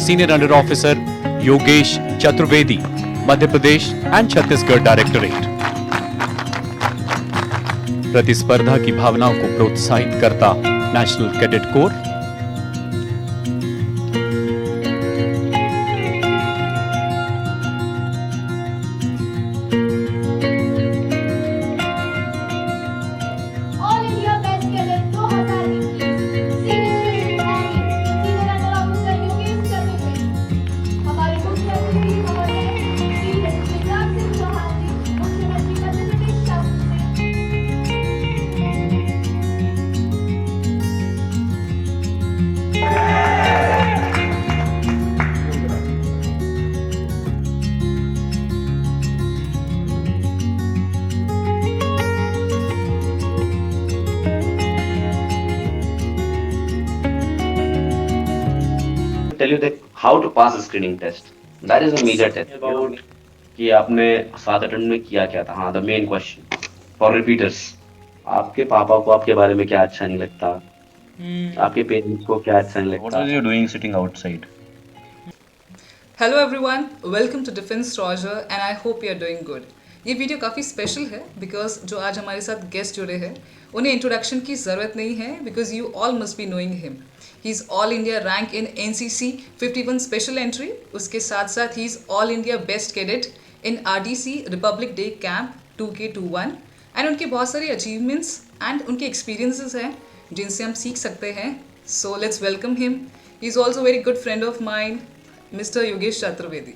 Senior Under Officer Yogesh Chaturvedi, Madhya Pradesh and Chhattisgarh Directorate. प्रतिस्पर्धा की भावनाओं को प्रोत्साहित करता national cadet corps, all India best cadet 2021 senior under officer Yogesh Chaturvedi. हमारे मुख्य अतिथि महोदय श्री शिवराज सिंह चौहान जी, मुख्यमंत्री मध्य प्रदेश शासन से। tell you that how to pass a screening test. That is a major test. About कि आपने 7 अटेम्प्ट में किया क्या था, हाँ the main question for repeaters. आपके पापा को आपके बारे में क्या अच्छा नहीं लगता, आपके पेरेंट्स को क्या अच्छा नहीं लगता, what was you doing sitting outside? Hello everyone, welcome to defence Roger and I hope you are doing good. ये वीडियो काफ़ी स्पेशल है बिकॉज जो आज हमारे साथ गेस्ट जुड़े हैं उन्हें इंट्रोडक्शन की ज़रूरत नहीं है because you all must be knowing him. He is all India rank in NCC 51 special entry. उसके साथ साथ he is all India best cadet in RDC Republic day camp 2K21 and उनके बहुत सारे अचीवमेंट्स एंड उनके experiences हैं जिनसे हम सीख सकते हैं। So let's welcome him. He is also very good friend of mind, Mr. Yogesh Chaturvedi.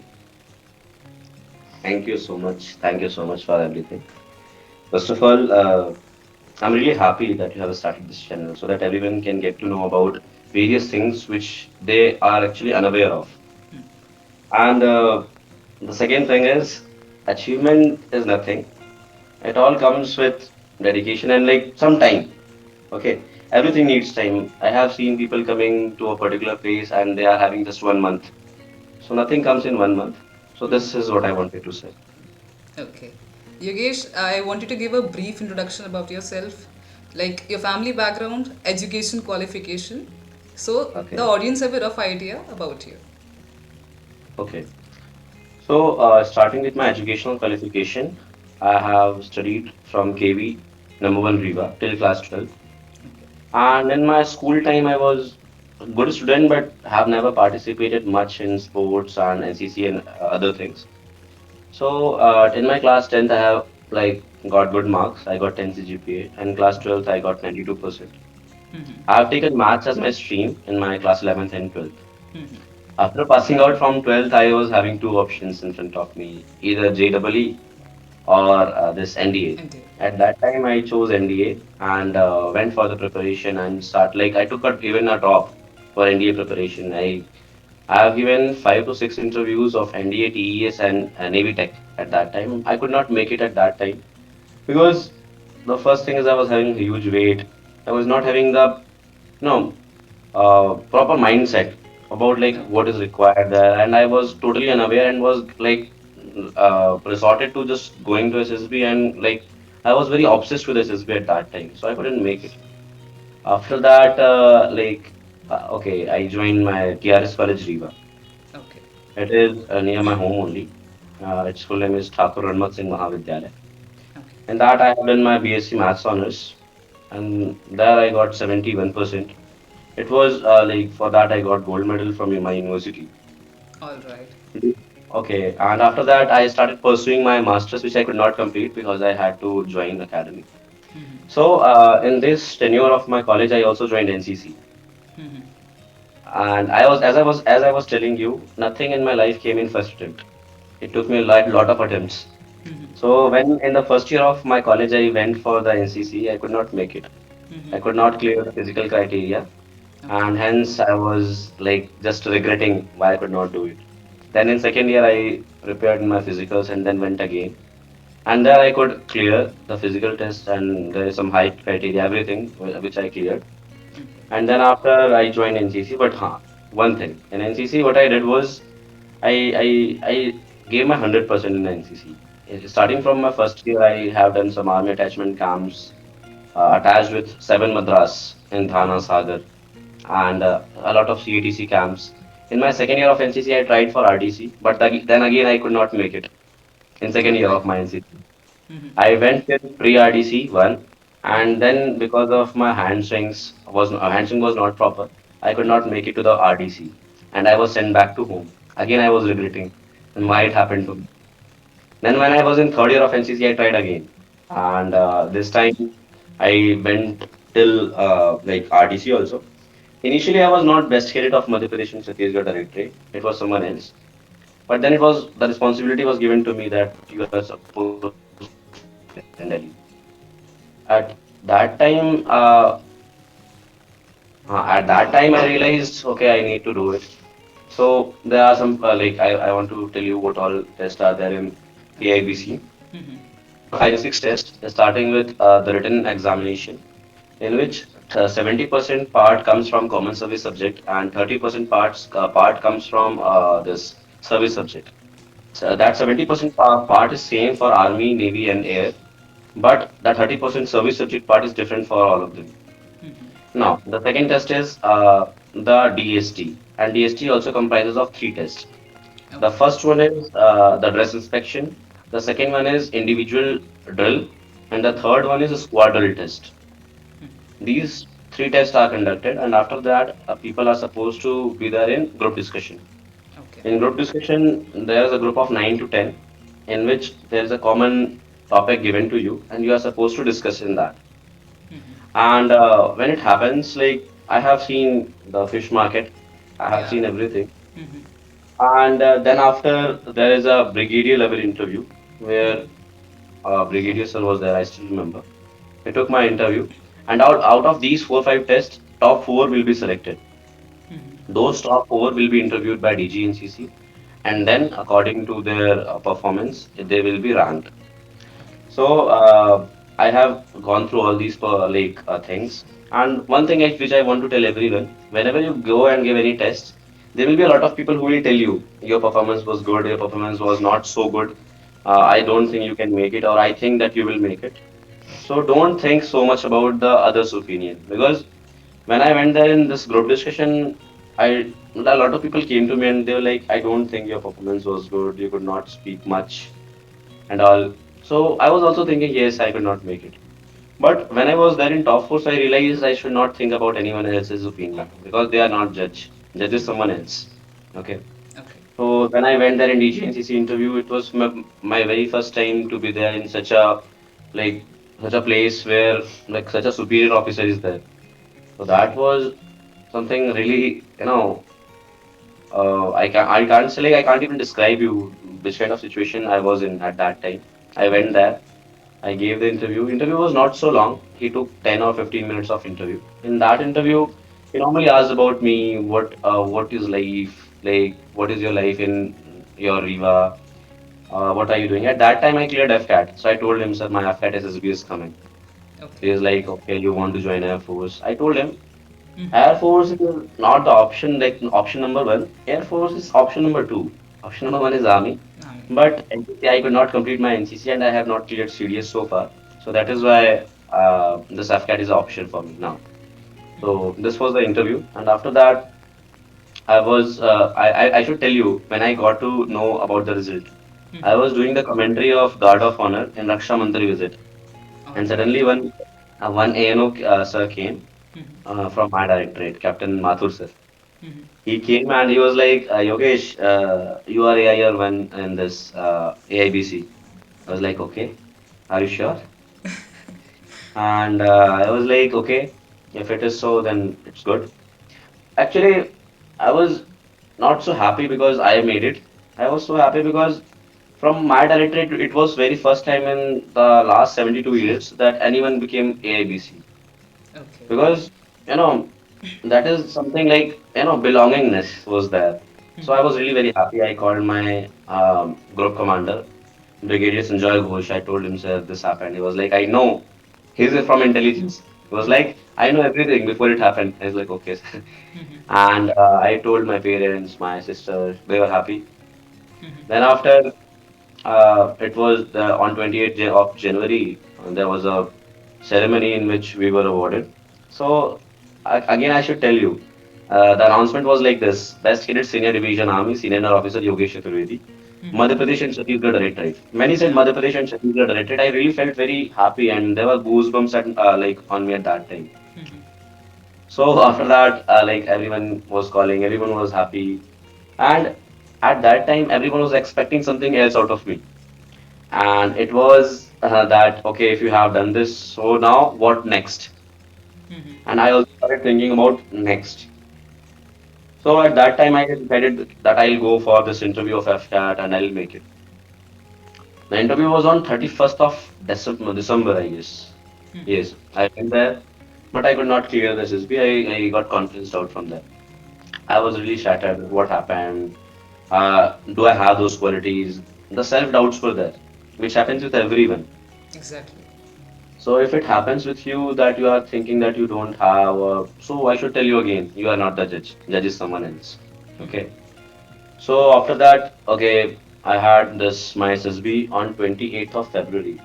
Thank you so much. Thank you so much for everything. First of all, I'm really happy that you have started this channel so that everyone can get to know about various things which they are actually unaware of. And the second thing is, achievement is nothing. It all comes with dedication and like some time. Okay, everything needs time. I have seen people coming to a particular place and they are having just 1 month. So nothing comes in 1 month. So this is what I wanted to say. Okay. Yogesh, I want you to give a brief introduction about yourself, like your family background, education qualification, so Okay. the audience have a rough idea about you. Okay. So starting with my educational qualification, I have studied from KV number one Riva till class 12. And in my school time, I was a good student, but have never participated much in sports and NCC and other things. So in my class 10th, I have like got good marks. I got 10 CGPA, and class 12th, I got 92%. I have taken maths as my stream in my class 11th and 12th. After passing out from 12th, I was having two options in front of me, either JEE or this NDA. Indeed. At that time, I chose NDA and went for the preparation and start like I took even a drop for NDA preparation. I have given 5 to 6 interviews of NDA, TES, and Navy Tech at that time. I could not make it at that time because the first thing is I was having huge weight. I was not having the no proper mindset about like what is required there, and I was totally unaware and was like resorted to just going to SSB and like I was very obsessed with SSB at that time, so I couldn't make it. After that, okay, I joined my TRS College Riva. Okay. It is near my home only. Its full name is Thakur Ranmat Singh Mahavidyalaya. Okay. In that, I have done my BSc Maths honors, and there I got 71%. It was like for that I got gold medal from my university. All right. Okay, and after that I started pursuing my masters, which I could not complete because I had to join academy. So in this tenure of my college, I also joined NCC, and as I was telling you, nothing in my life came in first attempt. It took me a lot of attempts. So when in the first year of my college I went for the NCC, I could not make it. I could not clear the physical criteria, and hence I was like just regretting why I could not do it. Then in second year I prepared my physicals and then went again. And there I could clear the physical test and there is some height criteria, everything which I cleared. And then after I joined NCC, but one thing in NCC, what I did was I gave my 100% in NCC. Starting from my first year, I have done some army attachment camps attached with 7 Madras in Thana Sagar and a lot of CATC camps. In my second year of NCC, I tried for RDC, but then again I could not make it in second year Okay. of my NCC. Mm-hmm. I went with pre-RDC one, and then because of my hamstring was not proper, I could not make it to the RDC, and I was sent back to home. Again, I was regretting, and why it happened to me. Then when I was in third year of NCC, I tried again, and this time I went till like RDC also. Initially, I was not best cadet of Madhya Pradesh and Chhattisgarh Directorate. It was someone else. But then the responsibility was given to me that you are supposed to select in Delhi. At that time, I realized, okay, I need to do it. So there are some I want to tell you what all tests are there in Okay. AIBC. Mm-hmm. There are 5 to 6 tests, starting with the written examination, in which 70% part comes from common service subject and 30% part comes from this service subject. So that 70% part is same for Army, Navy, and Air, but that 30% service subject part is different for all of them. Now, the second test is the DST, and DST also comprises of 3 tests. The Okay. first one is the dress inspection, the second one is individual drill, and the third one is a squad drill test. These 3 tests are conducted, and after that, people are supposed to be there in group discussion. Okay. In group discussion, there is a group of 9 to 10 in which there is a common topic given to you, and you are supposed to discuss in that. And when it happens, like I have seen the fish market, I have Yeah. seen everything. Mm-hmm. And then after, there is a brigadier level interview where Brigadier sir was there, I still remember. He took my interview, and out of these 4 5 tests, top four will be selected. Those top four will be interviewed by DGNCC, and then according to their performance, they will be ranked. So I have gone through all these things, and one thing which I want to tell everyone: whenever you go and give any test, there will be a lot of people who will tell you your performance was good, your performance was not so good. I don't think you can make it, or I think that you will make it. So don't think so much about the other's opinion, because when I went there in this group discussion, a lot of people came to me and they were like, I don't think your performance was good. You could not speak much and all. So I was also thinking, yes, I could not make it. But when I was there in top force, I realized I should not think about anyone else's opinion because they are not judge. Judge is someone else. Okay. Okay. So when I went there in DGNCC interview, it was my very first time to be there in like such a place where like such a superior officer is there. So that was something really, I can't say, like I can't even describe you which kind of situation I was in at that time. I went there. I gave the interview. Interview was not so long. He took 10 or 15 minutes of interview. In that interview, he normally asked about me, what is life, like what is your life in your Riva, what are you doing? At that time, I cleared FCAT. So I told him, sir, my FCAT SSB is coming. Okay. He is like, okay, you want to join Air Force? I told him, Air Force is not the option, like option number one. Air Force is option number two. Option number one is Army. Um, But NCC, I could not complete my NCC and I have not cleared CDS so far. So that is why this AFCAT is an option for me now. So this was the interview, and after that, I should tell you when I got to know about the result. I was doing the commentary of Guard of Honor in Raksha Mantri visit, all and right. suddenly one ANO sir came from my directorate, Captain Mathur sir. He came and he was like, Yogesh, you are AIR one in this AIBC. I was like, okay, are you sure? And I was like, okay, if it is so, then it's good. Actually, I was not so happy because I made it. I was so happy because from my directorate, it was very first time in the last 72 years that anyone became AIBC. Okay. Because, you know, that is something like, belongingness was there. So I was really very happy. I called my group commander, Brigadier Sanjoy Ghosh. I told him, sir, this happened. He was like, I know. He's from intelligence. He was like, I know everything before it happened. I was like, okay, sir. And I told my parents, my sister, they were happy. Then after, it was on 28th of January, there was a ceremony in which we were awarded. So again, I should tell you. The announcement was like this: Best Cadet Senior Division Army Senior Officer Yogesh Chaturvedi, Madhya Pradesh and Chhattisgarh directed. Many said Madhya Pradesh and Chhattisgarh directed. I really felt very happy, and there were goosebumps like on me at that time. So after that, like everyone was calling, everyone was happy, and at that time, everyone was expecting something else out of me. And it was that okay, if you have done this, so now what next? And I also started thinking about next. So at that time, I decided that I'll go for this interview of FCAT and I'll make it. The interview was on 31st of December, I guess. Yes, I went there, but I could not clear the SSB. I got convinced out from there. I was really shattered. What happened? Do I have those qualities? The self doubts were there, which happens with everyone. Exactly. So if it happens with you that you are thinking that you don't have, so I should tell you again, you are not the judge. Judge is someone else. Okay. So after that, okay, I had this my SSB on 28th of February,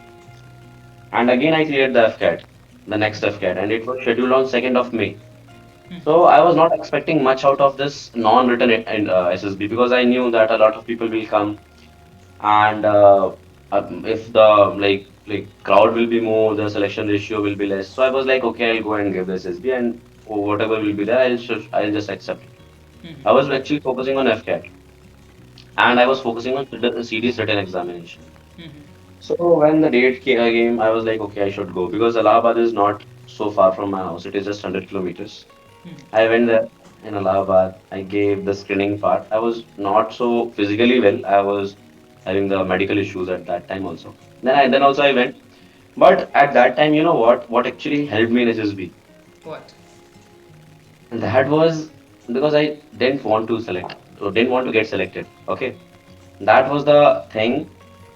and again I cleared the FCAT, the next FCAT, and it was scheduled on 2nd of May. So I was not expecting much out of this non-written SSB because I knew that a lot of people will come, and if the like crowd will be more, the selection ratio will be less. So I was like, okay, I'll go and give the SSB, and whatever will be there, I'll just accept it. I was actually focusing on FCAT, and I was focusing on the CD's written examination. So when the date came, I was like, okay, I should go because Allahabad is not so far from my house. It is just 100 kilometers. I went there in Allahabad. I gave the screening part. I was not so physically well. I was having the medical issues at that time also. Then also I went. But at that time, you know what? What actually helped me in SSB? What? And that was because I didn't want to select or didn't want to get selected. Okay. That was the thing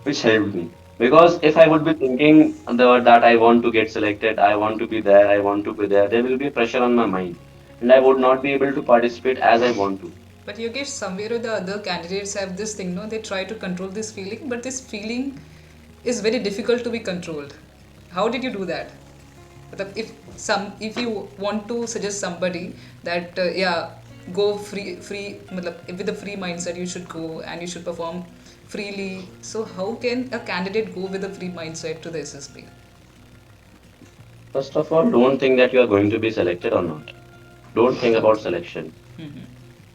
which helped me. Because if I would be thinking that I want to get selected, I want to be there, I want to be there will be pressure on my mind. And I would not be able to participate as I want to. But Yogesh, somewhere or the other, candidates have this thing, no? They try to control this feeling, but this feeling is very difficult to be controlled. How did you do that? Matlab, if you want to suggest somebody that yeah, go free matlab, with a free mindset, you should go and you should perform freely. So how can a candidate go with a free mindset to the SSB? First of all, don't think that you are going to be selected or not. Don't think about Okay. selection.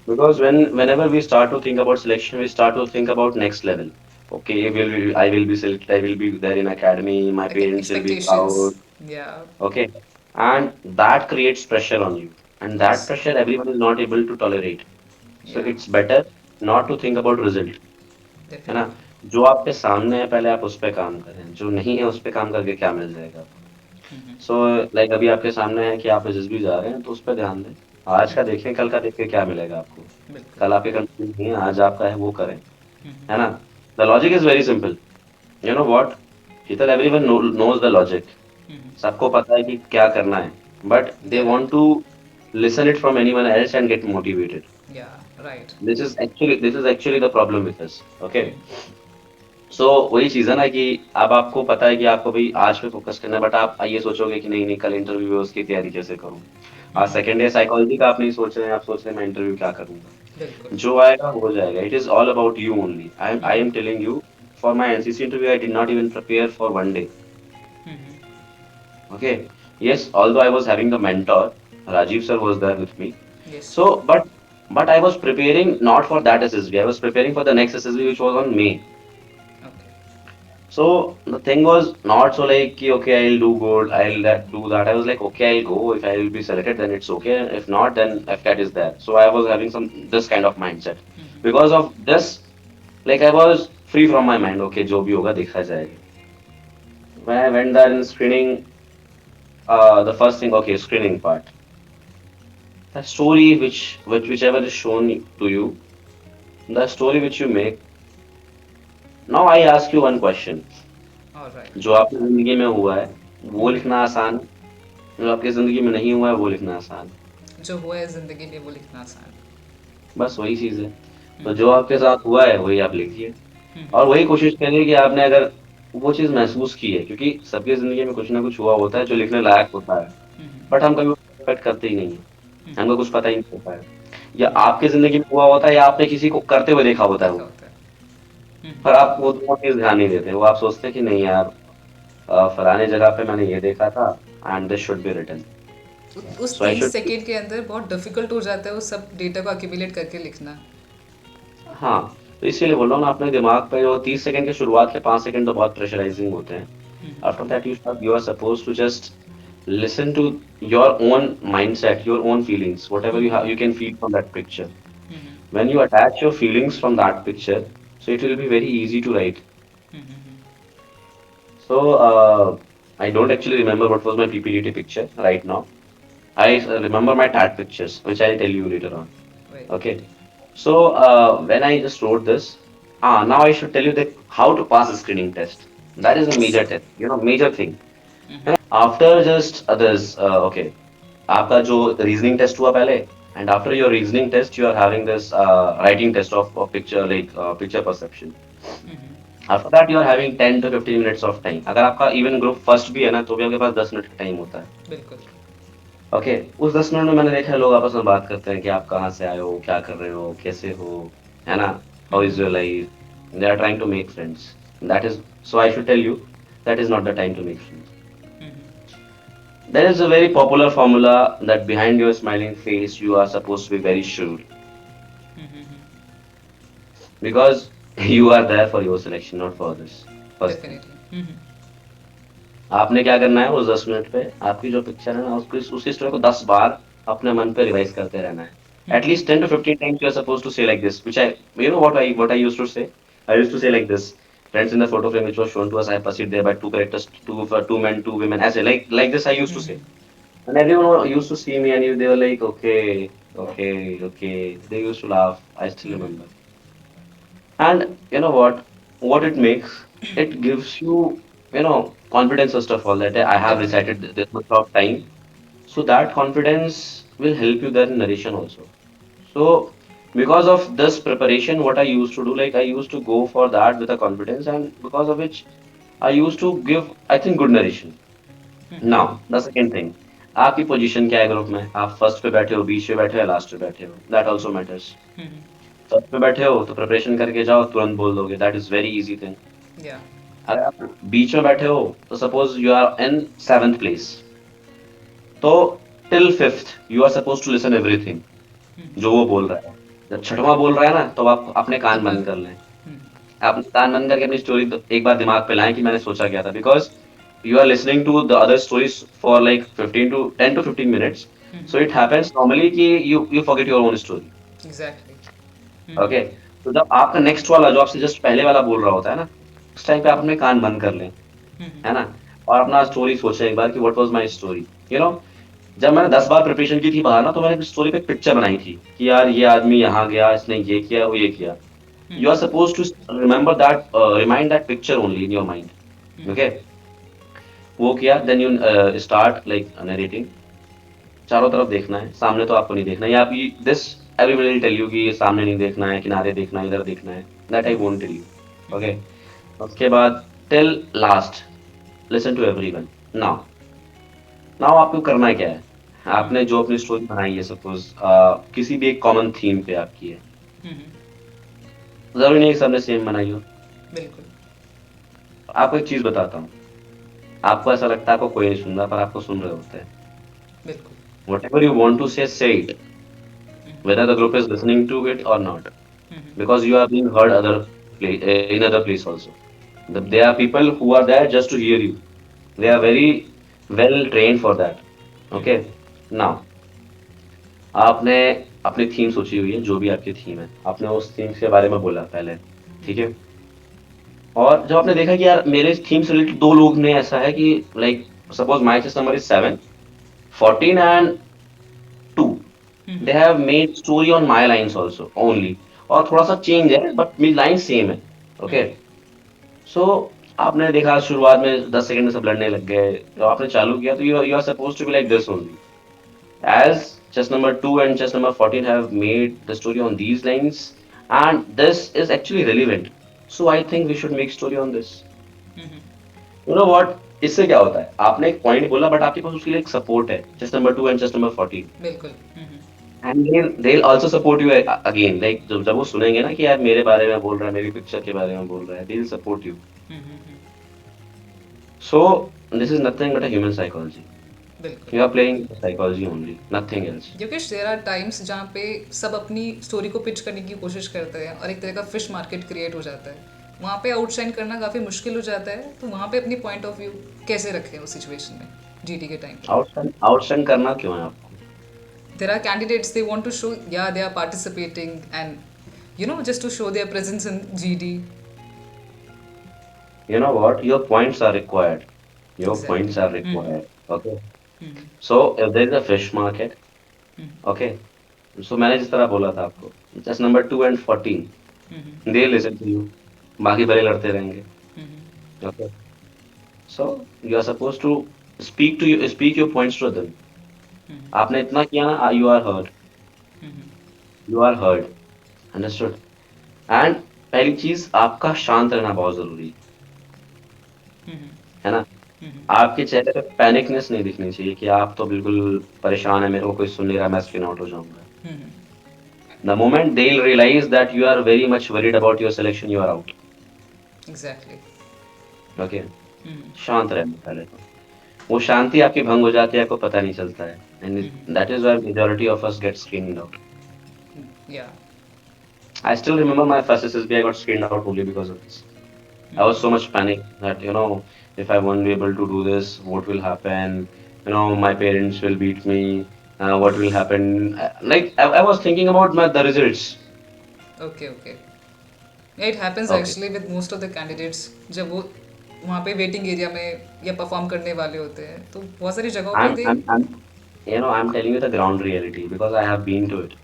Because whenever we start to think about selection, we start to think about next level. Okay, I will be selected, I will be there in academy, my parents will be proud. Expectations. Yeah. Okay. And that creates pressure on you. And that Yes. pressure everyone is not able to tolerate. So Yeah. it's better not to think about result. है ना? Definitely. जो आपके सामने है पहले आप उस पे काम करें. जो नहीं है उस पे काम करके क्या मिल जाएगा आपको? सो लाइक अभी आपके सामने है कि आप एसएसबी जा रहे हैं तो उस पर ध्यान दें. आज का देखें, कल का देख के क्या मिलेगा आपको. बिल्कुल. कल आपके कंट्री नहीं है, आज आपका है, वो करें. है ना? The logic is very simple. You know what? Sheetal, everyone knows the logic. सबको पता है कि क्या करना है, but they want to listen it from anyone else and get motivated. Yeah. Right. This is actually the problem with us. Okay. सो वही चीज है ना कि अब आपको पता है कि आपको भाई आज पे फोकस करना है, बट आप ये सोचोगे कि नहीं नहीं कल इंटरव्यू है, उसकी तैयारी कैसे करूं. आज सेकेंड डे साइकोलॉजी का आप नहीं सोच रहे हैं, आप सोच रहे हैं मैं इंटरव्यू क्या करूंगा. बिल्कुल. जो आएगा हो जाएगा. It is all about you only. I am telling you, for my NCC interview I did not even prepare for one day. Okay. Yes, although I was having the mentor, Rajiv sir was there with me. Yes. So, but I was preparing not for that SSB. I was preparing for the next SSB, which was on May. Okay. So the thing was not so like कि, okay, I'll do good, do that. I was like, okay, I'll go. If I will be selected, then it's okay. If not, then FCAT is there. So I was having some this kind of mindset. Because of this, like I was free from my mind. Okay, जो भी होगा देखा जाएगा. When I went there in screening, the first thing, okay, screening part. The story whichever is shown to you, the story which you make. Now I ask you one question. All right. जो आपकी जिंदगी में हुआ है वो लिखना आसान, जो आपकी जिंदगी में नहीं हुआ है वो लिखना आसान. जो हुआ है जिंदगी में वो लिखना आसान. बस वही चीज है. तो जो आपके साथ हुआ है वही आप लिखिए, और वही कोशिश करिए कि आपने अगर वो चीज महसूस की है, क्योंकि सबकी जिंदगी में कुछ ना कुछ हुआ होता है जो लिखने लायक होता है, बट हम कभी एक्सपेक्ट करते ही नहीं है. हमको कुछ पता ही नहीं होता है, या आपकी जिंदगी में हुआ होता है या आपने किसी को करते हुए देखा होता है देखा वो, होता है। पर आप वो चीज ध्यान नहीं देते, वो आप सोचते हैं कि नहीं यार, फलाने जगह पे मैंने ये देखा था and this should be written, उस सो आई 30 शुड। सेकेंड के अंदर बहुत डिफिकल्ट हो जाता है उस सब डेटा को अक्यूमुलेट करके लिखना। हाँ, तो इसीलिए बोल रहा हूँ ना, अपने दिमाग पे जो 30 सेकंड के शुरुआत के 5 सेकंड तो बहुत प्रेशराइजिंग होते हैं। After that you are suppose to just listen to your own mindset, your own feelings, whatever you have, you can feel from that picture. When you attach your feelings from that picture, so it will be very easy to write. So I don't actually remember what was my PPDT picture right now. I remember my TAT pictures, which I'll tell you later on. Right. Okay. So when I just wrote this, now I should tell you that how to pass a screening test. That is a Yes. major test, major thing. After just this, okay, आपका जो reasoning test हुआ पहले, and after your reasoning test you are having this writing test of picture, like picture perception. After that you are having 10 to 15 minutes of time. अगर आपका even group first भी है ना, तो भी आपके पास 10 मिनट का टाइम होता है। बिल्कुल। ओके, उस 10 मिनट में मैंने देखा है लोग आपस में बात करते हैं कि आप कहाँ से आए हो, क्या कर रहे हो, कैसे हो, है ना, how is your life, they are trying to make friends. That is, so I should tell you, that is not the time to make friends. There is a very popular formula that behind your smiling face you are supposed to be very shrewd, because you are there for your selection, not for others. First thing. Definitely. आपने क्या करना है उस 10 minute पे, आपकी जो picture है ना, उसको उसी स्टोरी को 10 बार अपने मन पे रिवाइज करते रहना है। At least 10 to 15 times you are supposed to say like this, which I, what I used to say. I used to say like this. Friends, in the photo frame which was shown to us, I have perceived there by two characters, two men, two women. As like this, I used to say, and everyone used to see me, and they were like, okay, okay, okay. They used to laugh. I still remember. And you know what it makes? It gives you, confidence first of all, that I have recited definitely. this much of time. So that confidence will help you there in narration also. So because of this preparation, what I used to do, like I used to go for that with a confidence, and because of which I used to give, I think, good narration. Now, the second thing, आपकी position क्या है group में, आप first पे बैठे हो, बीच पे बैठे हो या लास्ट पे बैठे हो, दैट आल्सो मैटर्स। फर्स्ट पे बैठे हो तो प्रिपरेशन करके जाओ, तुरंत बोल दोगे, that is very easy thing. Yeah. अगर आप बीच में बैठे हो तो suppose you are in 7th place, तो till 5th you are suppose to listen everything जो वो बोल रहा है। जब छठवां बोल रहा है ना, तो आप अपने कान बंद कर लें, आप कान बंद करके अपनी स्टोरी एक बार दिमाग पे लाएं कि मैंने सोचा क्या था, because you are listening to the other stories for like 10 to 15 minutes, so it happens normally कि you forget your own story. Exactly. Okay, तो जब आपका नेक्स्ट वाला जो आपसे जस्ट पहले वाला बोल रहा होता है ना, उस टाइम पे आप अपने कान बंद कर लें, है ना, और अपना स्टोरी सोचें एक बार कि व्हाट वाज माय स्टोरी, जब मैंने 10 बार प्रिपरेशन की थी बाहर ना, तो मैंने स्टोरी पे पिक्चर बनाई थी कि यार ये आदमी यहाँ गया, इसने ये किया, वो ये किया। You are suppose to remember that, remind that picture only in your mind. Okay, वो किया, then you start like narrating. चारों तरफ देखना है, सामने तो आपको नहीं देखना है। आप this everybody will tell you कि ये सामने नहीं देखना है, किनारे देखना है, इधर देखना है, that I won't tell you. Okay, उसके बाद till last listen to everyone. Now now आपको करना क्या है, आपने जो अपनी स्टोरी बनाई है, सपोज किसी भी एक कॉमन थीम पे आपकी है, जरूरी नहीं है कि सबने सेम बनाई हो। बिल्कुल। आपको एक चीज बताता हूँ, आपको ऐसा लगता है आपको कोई नहीं सुन रहा, पर आपको सुन रहे होते हैं। बिल्कुल। Whatever you want to say it, whether the group is listening to it or not, because you are being heard in other place also. There are people who are there just to hear you. They are very well trained for that. Okay, now आपने अपनी theme सोची हुई है, जो भी आपकी theme है, आपने उस थीम के बारे में बोला पहले, ठीक है। और जब आपने देखा कि यार मेरे थीम से रिलेटेड दो लोग ने ऐसा है कि like suppose my chess number is 7, 14 and 2, they have made story on my lines also only, और थोड़ा सा चेंज है बट मेरी लाइन सेम है। ओके, सो आपने देखा शुरुआत में 10 सेकंड में सब लड़ने लग गए, तो आपने चालू किया, तो you are suppose to be like this only, as chess number 2 and chess number 14 have made the story on these lines, and this is actually relevant, so I think we should make story on this. You know what, इससे क्या होता है, आपने एक point बोला but आपके पास उसके लिए एक सपोर्ट है, chess number 2 and chess number 14। बिल्कुल। And they'll also support you again, like जब वो सुनेंगे ना कि यार मेरे बारे में बोल रहा है, मेरी पिक्चर के बारे में बोल रहा है, they'll support you. So this is nothing but a human psychology. बिल्कुल. You are playing psychology only, nothing else. क्योंकि देयर आर टाइम्स जहाँ पे सब अपनी स्टोरी को पिच करने की कोशिश करते हैं और एक तरह का फिश मार्केट क्रिएट हो जाता है. वहाँ पे आउटशाइन करना काफ़ी मुश्किल हो जाता है. तो वहाँ पे अपनी पॉइंट ऑफ व्यू कैसे रखें उस सिचुएशन में जीटी के टाइम पे. आउटस्टैंड करना क्यों है आपको? There are candidates, they want to show, yeah, they are participating and just to show their presence in GD. You know what? Your points are required. Your Exactly. points are required. Okay. Mhm. So if there is a fish market, okay. So मैंने जिस तरह बोला था आपको, just number 2 and 14, Mhm. they listen to you. बाकी भले लड़ते रहेंगे. Mhm. Okay. So you are supposed to speak your points to them. Mhm. आपने इतना किया ना, you are heard. Mhm. You are heard. Understood? And पहली चीज आपका शांत रहना बहुत जरूरी Mhm. है ना. Mhm. आपके चेहरे पे पैनिकनेस नहीं दिखनी चाहिए कि आप तो बिल्कुल परेशान है, मेरे को कोई सुन नहीं रहा, मैं स्क्रीन आउट हो जाऊंगा. Mhm. The moment they'll realize that you are very much worried about your selection, you are out. Exactly. Okay. Mhm. शांत रहना पहले तो. वो शांति आपकी भंग हो जाती है, आपको पता नहीं चलता है. And that is why majority of us get screened out. Yeah. I still remember my first SSB, I got screened out only because of this. I was so much panic that, if I won't be able to do this, what will happen? My parents will beat me. What will happen? Like, I was thinking about the results. Okay, okay. Yeah, it happens Okay. actually with most of the candidates. जब वो वहाँ पे waiting area में या perform करने वाले होते हैं तो बहुत सारी जगहों पे I'm, they. I'm, I'm, I'm telling you the ground reality because I have been to it.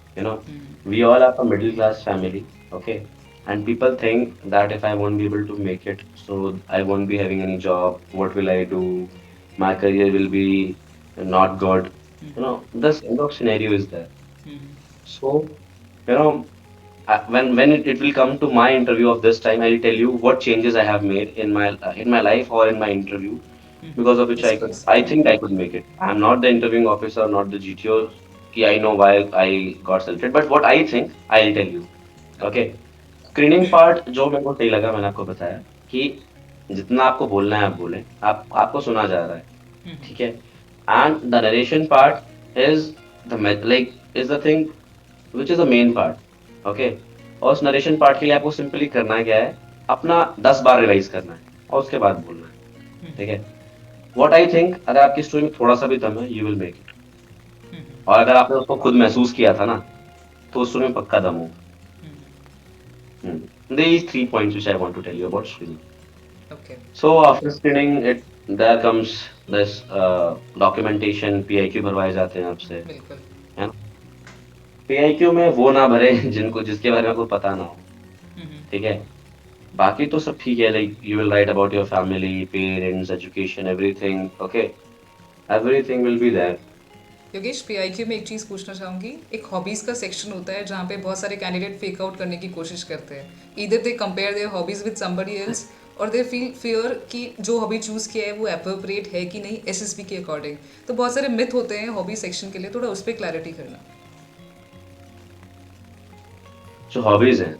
We all are a middle class family, okay? And people think that if I won't be able to make it, so I won't be having any job. What will I do? My career will be not good. This kind of scenario is there. So, you know, when it will come to my interview of this time, I'll tell you what changes I have made in my life or in my interview, because of which Yes, please. I think I could make it. I'm not the interviewing officer, not the GTO. Ki I know why I got selected, but what I think, I'll tell you. Okay. Okay. Screening part जो मेरे को सही लगा, मैंने आपको बताया कि जितना आपको बोलना है आप बोलें, आपको सुना जा रहा है, ठीक है. And the narration part is the like is the thing which is the main part. Okay. और उस नरेशन पार्ट के लिए आपको सिंपली करना क्या है, अपना 10 बार रिवाइज करना है और उसके बाद बोलना है, ठीक है. व्हाट आई थिंक, अगर आपकी स्टोरी में थोड़ा सा भी दम है, यू विल मेक इट. और अगर आपने उसको खुद महसूस किया था ना, तो उस स्टोरी में पक्का दम हो. These 3 points which I want to tell you about screening. Okay. So after screening, there comes this documentation, PIQ भरवाए जाते हैं आपसे, बिल्कुल. है ना. PIQ में वो ना भरे जिसके बारे में आपको पता ना हो, ठीक है. बाकी तो सब ठीक है, like you will write about your family, parents, education, everything, okay. Everything will be there. Yogesh, PIQ में एक चीज़ पूछना चाहूँगी. एक हॉबीज़ का सेक्शन होता है जहाँ पे बहुत सारे कैंडिडेट फेक आउट करने की कोशिश करते हैं. Either they compare there hobbies with somebody else और दे फील फियर कि जो हॉबी चूज़ किया है वो एप्रोप्रिएट है कि नहीं एसएसबी के अकॉर्डिंग. तो बहुत सारे मिथ होते हैं हॉबी सेक्शन के लिए, थोड़ा उस पर क्लैरिटी करना. जो हॉबीज हैं,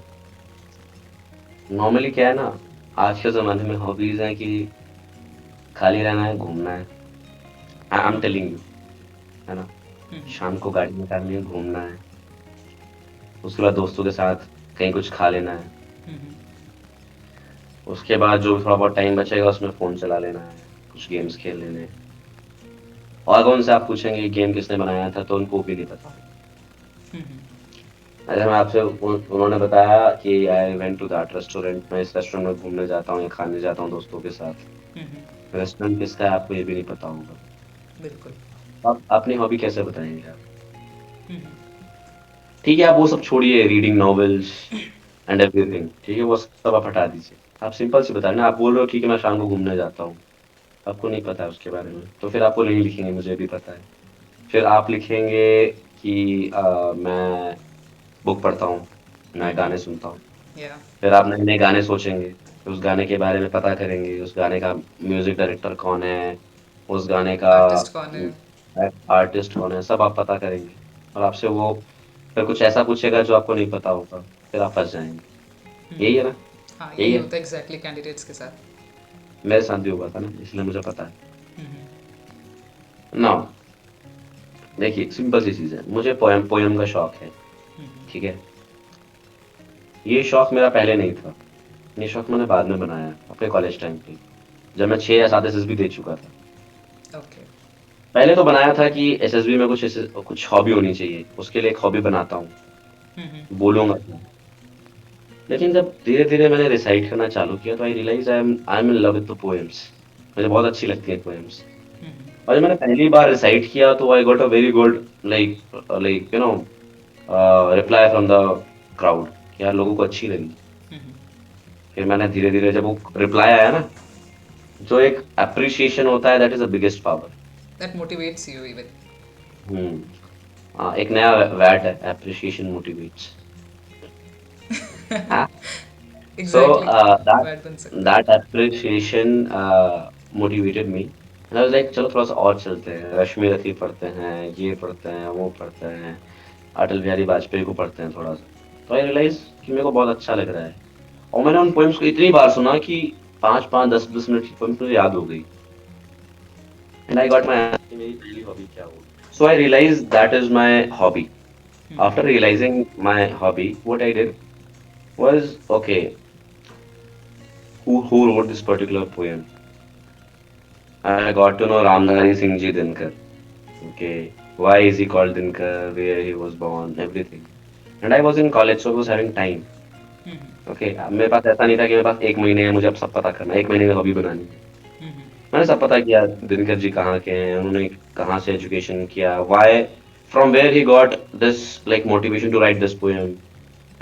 नॉर्मली क्या है ना, आज के जमाने में हॉबीज हैं कि खाली रहना है, घूमना है. आई एम टेलिंग यू, है ना. शाम को गाड़ी निकालनी है, घूमना है. उसके बाद दोस्तों के साथ कहीं कुछ खा लेना है. उसके बाद जो थोड़ा बहुत टाइम बचेगा उसमें फोन चला लेना है, कुछ गेम्स खेल लेने हैं. और अगर उनसे आप पूछेंगे ये गेम किसने बनाया था, तो उनको भी नहीं पता. अगर मैं आपसे उन्होंने बताया कि I went to that restaurant, मैं इस रेस्टोरेंट में घूमने जाता हूँ या खाने जाता हूँ दोस्तों के साथ, रेस्टोरेंट किसका है आपको ये भी नहीं पता होगा. बिल्कुल. आप अपनी हॉबी कैसे बताएंगे आप? ठीक है, आप वो सब छोड़िए, रीडिंग नॉवेल्स एंड एवरीथिंग, ठीक है, वो सब आप हटा दीजिए. आप सिंपल सी बताइए ना, आप बोल रहे हो ठीक है मैं शाम को घूमने जाता हूँ, आपको नहीं पता है उसके बारे में, तो फिर आपको नहीं लिखेंगे मुझे भी पता है. फिर आप लिखेंगे कि मैं बुक पढ़ता हूँ, मैं गाने सुनता हूँ. या. फिर आप नए नए गाने सोचेंगे, उस गाने के बारे में पता करेंगे, उस गाने का म्यूजिक डायरेक्टर कौन है, उस गाने का आर्टिस्ट कौन है. आर्टिस्ट कौन है, सब आप पता करेंगे. और आपसे वो फिर कुछ ऐसा पूछेगा जो आपको नहीं पता होगा, फिर आप फंस जाएंगे। यही है ना? हाँ, यही यही है। होता है एग्जैक्टली कैंडिडेट्स के साथ। मेरे साथ भी हुआ था ना, इसलिए मुझे पता है। हम्म, नाउ देखिए, सिंपल सी चीज है, मुझे पोयम पोयम का शौक है। ठीक है, ये शौक मेरा पहले नहीं था। ये शौक मैंने बाद में बनाया अपने कॉलेज टाइम पे, जब मैं 6 या 7 एसएसबी दे चुका था। ओके। पहले तो बनाया था कि एसएसबी में कुछ हॉबी होनी चाहिए, उसके लिए एक हॉबी बनाता हूँ, बोलूंगा क्या। लेकिन जब धीरे धीरे मैंने रिसाइट करना चालू किया तो I realize I am in love with the poems. मुझे बहुत अच्छी लगती है पोएम्स। और जब मैंने पहली बार रिसाइट किया तो I got a very good like like reply from the crowd, यार लोगों को अच्छी लगी। फिर मैंने धीरे धीरे, जब वो रिप्लाई आया ना, जो एक अप्रिसिएशन होता है, that is the biggest power. That motivates you even. Hmm. एक नया वैट है, appreciation motivates. So exactly, that bad बन सकता है। that appreciation motivated me. And I was like, चलो थोड़ा सा और चलते हैं, रश्मि रथी पढ़ते हैं, ये पढ़ते हैं, वो पढ़ते हैं, अटल बिहारी वाजपेयी को पढ़ते हैं थोड़ा सा। तो आई रियलाइज कि मेरे को बहुत अच्छा लग रहा है। और मैंने उन पोएम्स को इतनी बार सुना कि 5-5, 10-10 मिनट की पोएम्स मुझे याद हो गई। एंड आई गॉट माई, मेरी पहली हॉबी क्या होगी। So I realize that is my hobby. After realizing my hobby, what I did was, okay, who wrote this particular poem? I got to know Ramnari Singh Ji Dinkar. Okay, why is he called Dinkar? Where he was born? Everything. And I was in college, so I was having time. Okay, अब मेरे पास ऐसा नहीं था कि मेरे पास 1 महीने है, मुझे अब सब पता करना है, 1 महीने में हॉबी बनानी है। मैंने सब पता किया, दिनकर जी कहाँ के हैं, उन्होंने कहाँ से एजुकेशन किया, why, from where he got this like motivation to write this poem,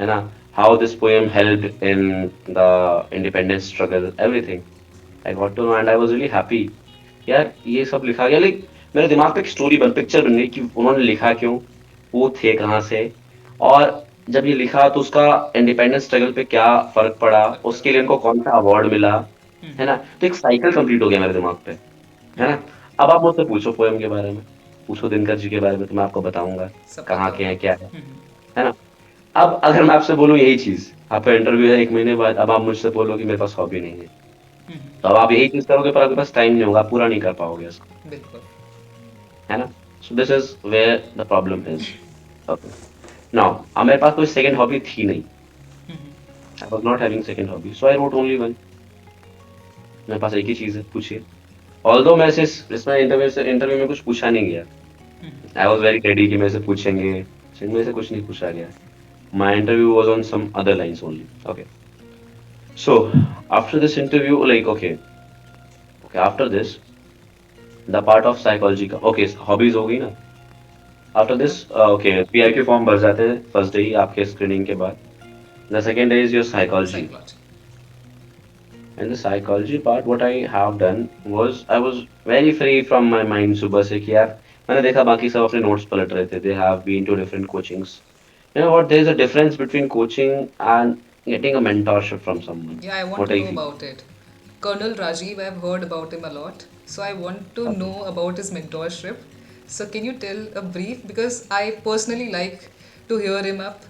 है ना, how this poem helped in the independence struggle, everything I got to know. And I was really happy, यार ये सब लिखा गया, like मेरे दिमाग पे एक स्टोरी पिक्चर बन गई कि उन्होंने लिखा क्यों, वो थे कहाँ से, और जब ये लिखा तो उसका इंडिपेंडेंस स्ट्रगल पे क्या फर्क पड़ा, उसके लिए उनको कौन सा अवार्ड मिला, है ना। तो एक साइकिल कंप्लीट हो गया मेरे दिमाग पे, है ना। अब आप मुझसे पूछो पोएम के बारे में, पूछो दिनकर जी के बारे में, तो मैं आपको बताऊंगा सब कहाँ पता के हैं, होगा। क्या है ना। अब अगर मैं आपसे बोलूँ यही चीज, आपका इंटरव्यू है 1 महीने बाद, अब आप मुझसे बोलो कि मेरे पास हॉबी नहीं है, तो अब आप यही चीज करोगे, पर आपके पास टाइम नहीं होगा, आप पूरा नहीं कर पाओगे उसको, बिल्कुल। है ना। So this is where the problem is. Okay, now अब मेरे पास कोई सेकंड हॉबी थी नहीं, I was not having second hobby, so I wrote only one. मेरे पास एक ही चीज है, पूछिए। ऑल्दो मैं इसमें इंटरव्यू में कुछ पूछा नहीं गया, आई वाज वेरी रेडी कि मेरे से पूछेंगे, लेकिन मेरे से कुछ नहीं पूछा गया। My interview was on some other lines only. Okay. So after this interview, like okay, after this, the part of psychology का, okay, hobbies हो गई ना। After this, okay, PIQ form भर जाते हैं फर्स्ट डे ही आपके स्क्रीनिंग के बाद। The second day is your psychology. Psychology. And the psychology part, what I have done was I was very free from my mind सुबह से कि यार मैंने देखा बाकी सब अपने नोट्स पलट रहे थे, they have been to different coachings. You know what? There is a difference between coaching and getting a mentorship from someone. Yeah, I want What to I know feel. about it. Colonel Rajiv, I've heard about him a lot. So I want to know about his mentorship. So can you tell a brief? Because I personally like to hear him up,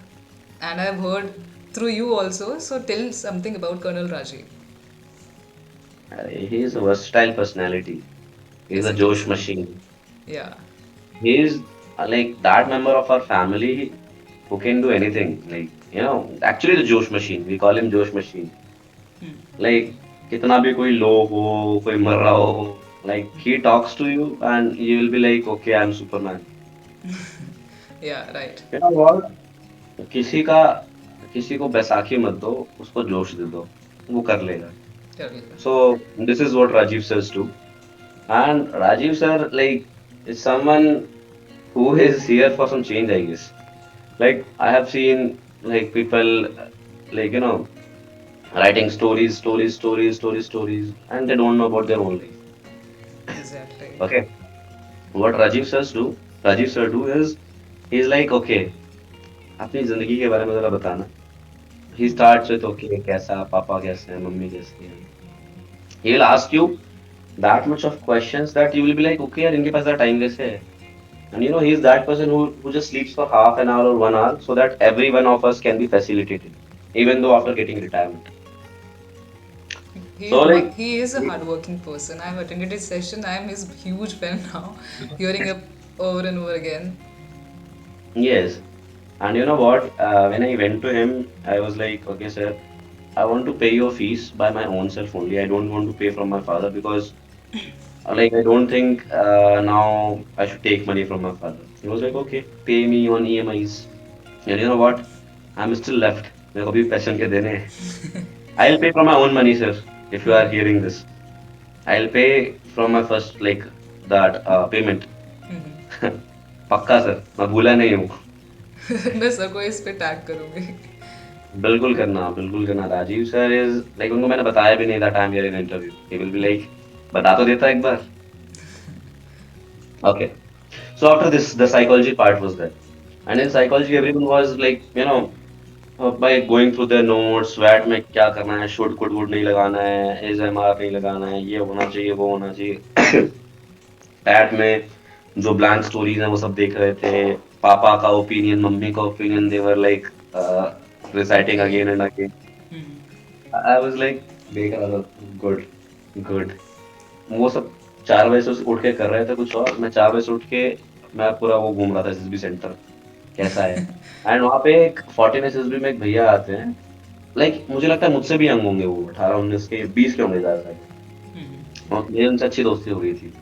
and I've heard through you also. So tell something about Colonel Rajiv. He is a versatile personality. He is Yes, a it Josh is. machine. Yeah. He is like that member of our family who can do anything. Like, you know, actually the Josh machine. We call him Josh machine. Like, कितना भी कोई लो हो, कोई मर रहा हो, like he talks to you and you will be like, okay, I'm Superman. Yeah, right. You know what? किसी का किसी को बैसाखी मत दो, उसको जोश दे दो, वो कर लेगा। Tell me. So this is what Rajiv says too. And Rajiv sir, like, is someone who is here for some change, I guess. Like, I have seen like people, like, writing stories, and they don't know about their own life. Exactly. Okay, what Rajiv sir do is, he's like, okay, अपनी जिंदगी के बारे में जरा बताना। He starts with, okay, कैसा, पापा कैसे हैं, मम्मी कैसे हैं। He'll ask you that much of questions that you will be like, okay यार, इनके पास ज़रा टाइम कैसे है, And you know, he's that person who just sleeps for half an hour or 1 hour so that every one of us can be facilitated, even though after getting retirement. So like, He is a hardworking person. I've attended his session. I am his huge fan now, hearing it over and over again. yes. And you know what? When I went to him, I was like, okay, sir, I want to pay your fees by my own self only. I don't want to pay from my father because, like, I don't think now I should take money from my father. He was like, okay, pay me on EMIs. And you know what? I'm still left. मेरे को भी पैसे उनके देने हैं. I'll pay from my own money, sir. If you are hearing this, I'll pay from my first like that payment. पक्का sir, मैं भूला नहीं हूँ. मैं सर को इस पे टैग करूंगी. बिल्कुल करना. राजीव सर इज लाइक उनको मैंने बताया भी नहीं था time in interview. He will be like बता तो देता एक बार. Okay. So after this, the psychology part was there. And in psychology, everyone was like, by going through their notes, WAT में क्या करना है, should, could, would नहीं लगाना है, is, MR नहीं लगाना है, ये होना चाहिए, वो होना चाहिए. PAT में जो ब्लैंक स्टोरीज हैं वो सब देख रहे थे. पापा का ओपिनियन, मम्मी का opinion, they were like reciting again and again. I was like, देख रहा था, good, good. वो सब 4 बजे से उठ के कर रहे थे कुछ और. मैं 4 बजे से उठ के मैं पूरा वो घूम रहा था एसएसबी सेंटर कैसा है. एंड वहाँ पे एक 14 एसएसबी में एक भैया आते हैं. लाइक मुझे लगता है मुझसे भी यंग होंगे वो, 18-19 के, 20 के होंगे ज्यादा. और मेरी उनसे अच्छी दोस्ती हो गई थी.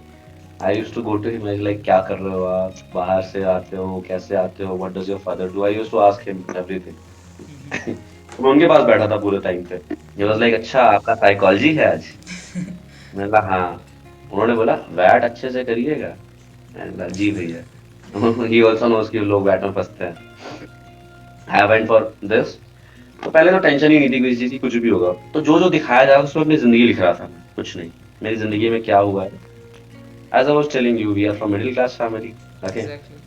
I use to go to him, like क्या कर रहे हो आप, बाहर से आते हो, कैसे आते हो, what does your father do. I use to ask him everything. मैं उनके पास बैठा था पूरे टाइम पे. ही वाज लाइक, अच्छा आपका साइकोलॉजी है आज. मैंने कहा हाँ. उन्होंने बोला वैट अच्छे से करिएगा. मैंने बोला जी भैया. ही आल्सो नोस कि लोग वैट में फंसते हैं. I went for this. तो पहले तो टेंशन ही नहीं थी किसी चीज की, कुछ भी होगा. तो जो जो दिखाया जा रहा उसमें अपनी जिंदगी लिख रहा था. कुछ नहीं, मेरी जिंदगी में क्या हुआ है. As I was telling you, we are from middle class family. Okay, Exactly.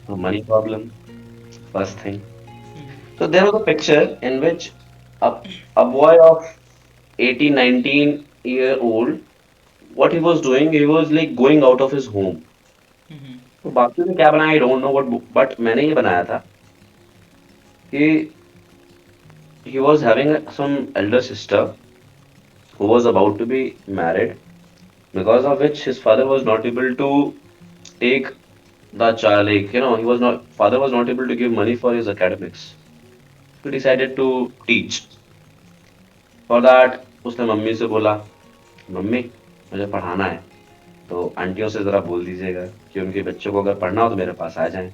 so money problem, first thing. So there was a picture in which a, a boy of 18, 19-year-old, what he was doing, he was like going out of his home. तो बाकी ने क्या बनाया, I don't know what, but मैंने ये बनाया था कि he was having some elder sister who was about to be married, because of which his father was not able to take the child, like he was not, father was not able to give money for his academics. He decided to teach. For that उसने mummy से बोला, mummy मुझे पढ़ाना है, तो आंटियों से जरा बोल दीजिएगा कि उनके बच्चों को अगर पढ़ना हो तो मेरे पास आ जाएं.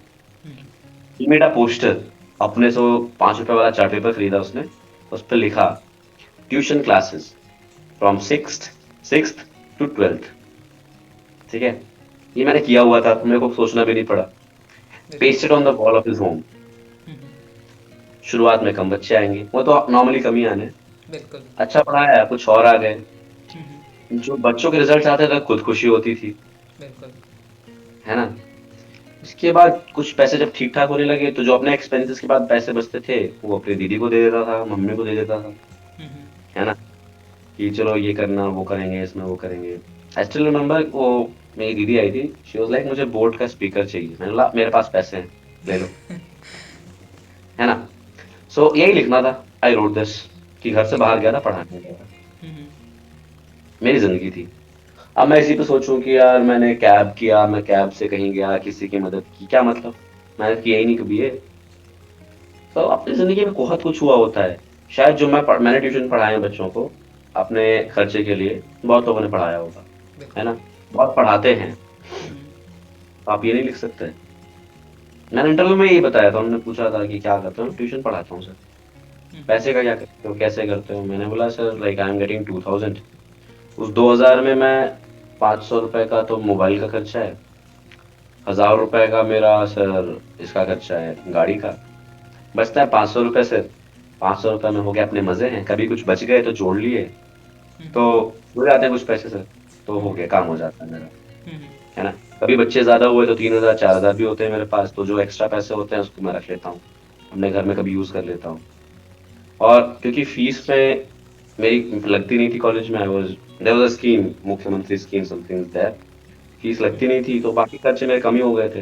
He made a poster. अपने से वो 5 रुपए वाला चार्ट पेपर खरीदा उसने. उस पर लिखा tuition classes from sixth to 12th. ठीक है, ये मैंने किया हुआ था, मेरे को सोचना भी नहीं पड़ा. Pasted on the wall of his home. शुरुआत में कम बच्चे आएंगे, वो तो नॉर्मली कम ही आने. बिल्कुल. अच्छा पढ़ाया, कुछ और आ गए. जो बच्चों के रिजल्ट आते थे खुद खुशी होती थी, बिल्कुल. है ना. इसके बाद कुछ पैसे जब ठीक ठाक होने लगे तो जो अपने एक्सपेंसेस के बाद पैसे बचते थे वो अपनी दीदी को दे देता था, मम्मी को दे देता था, है ना, कि चलो ये करना, वो करेंगे, इसमें वो करेंगे. आई स्टिल रिमेम्बर, वो मेरी दीदी आई थी. शी वाज लाइक मुझे बोट का स्पीकर चाहिए. मैंने बोला मेरे पास पैसे हैं, ले लो. है ना. सो यही लिखना था. आई रोट दिस कि घर से बाहर गया था, पढ़ाने गया था. मेरी जिंदगी थी. अब मैं इसी पे सोचूं कि यार मैंने कैब किया, मैं कैब से कहीं गया, किसी की मदद की, क्या मतलब, मैंने किया ही नहीं कभी ये. तो अपनी जिंदगी में बहुत कुछ हुआ होता है. शायद जो मैंने ट्यूशन पढ़ाए हैं बच्चों को अपने खर्चे के लिए, बहुत लोगों ने पढ़ाया होगा, है ना, बहुत पढ़ाते हैं. आप ये नहीं लिख सकते. मैंने इंटरव्यू में यही बताया था. उन्होंने पूछा था कि क्या करते हो. ट्यूशन पढ़ाता हूँ सर. पैसे का क्या करते हो, कैसे करते हो. मैंने बोला sir like I am getting 2000. उस 2000 में मैं 500 रुपए का तो मोबाइल का खर्चा है, 1000 रुपए का मेरा सर इसका खर्चा है, गाड़ी का. बचता है 500 रुपए. से 500 रुपए में हो गया अपने मजे हैं. कभी कुछ बच गए तो जोड़ लिए, तो हो जाते हैं कुछ पैसे सर, तो हो गया, काम हो जाता है मेरा, है ना. कभी बच्चे ज्यादा हुए तो 3000 4000 भी होते हैं मेरे पास, तो जो एक्स्ट्रा पैसे होते हैं उसको मैं रख लेता हूँ, अपने घर में कभी यूज कर लेता हूँ. और क्योंकि फीस में मेरी लगती नहीं थी कॉलेज में, देयर वाज अ स्कीम, मुख्यमंत्री स्कीम समथिंग देयर, फीस लगती नहीं थी, तो बाकी खर्चे मेरे कम ही हो गए थे.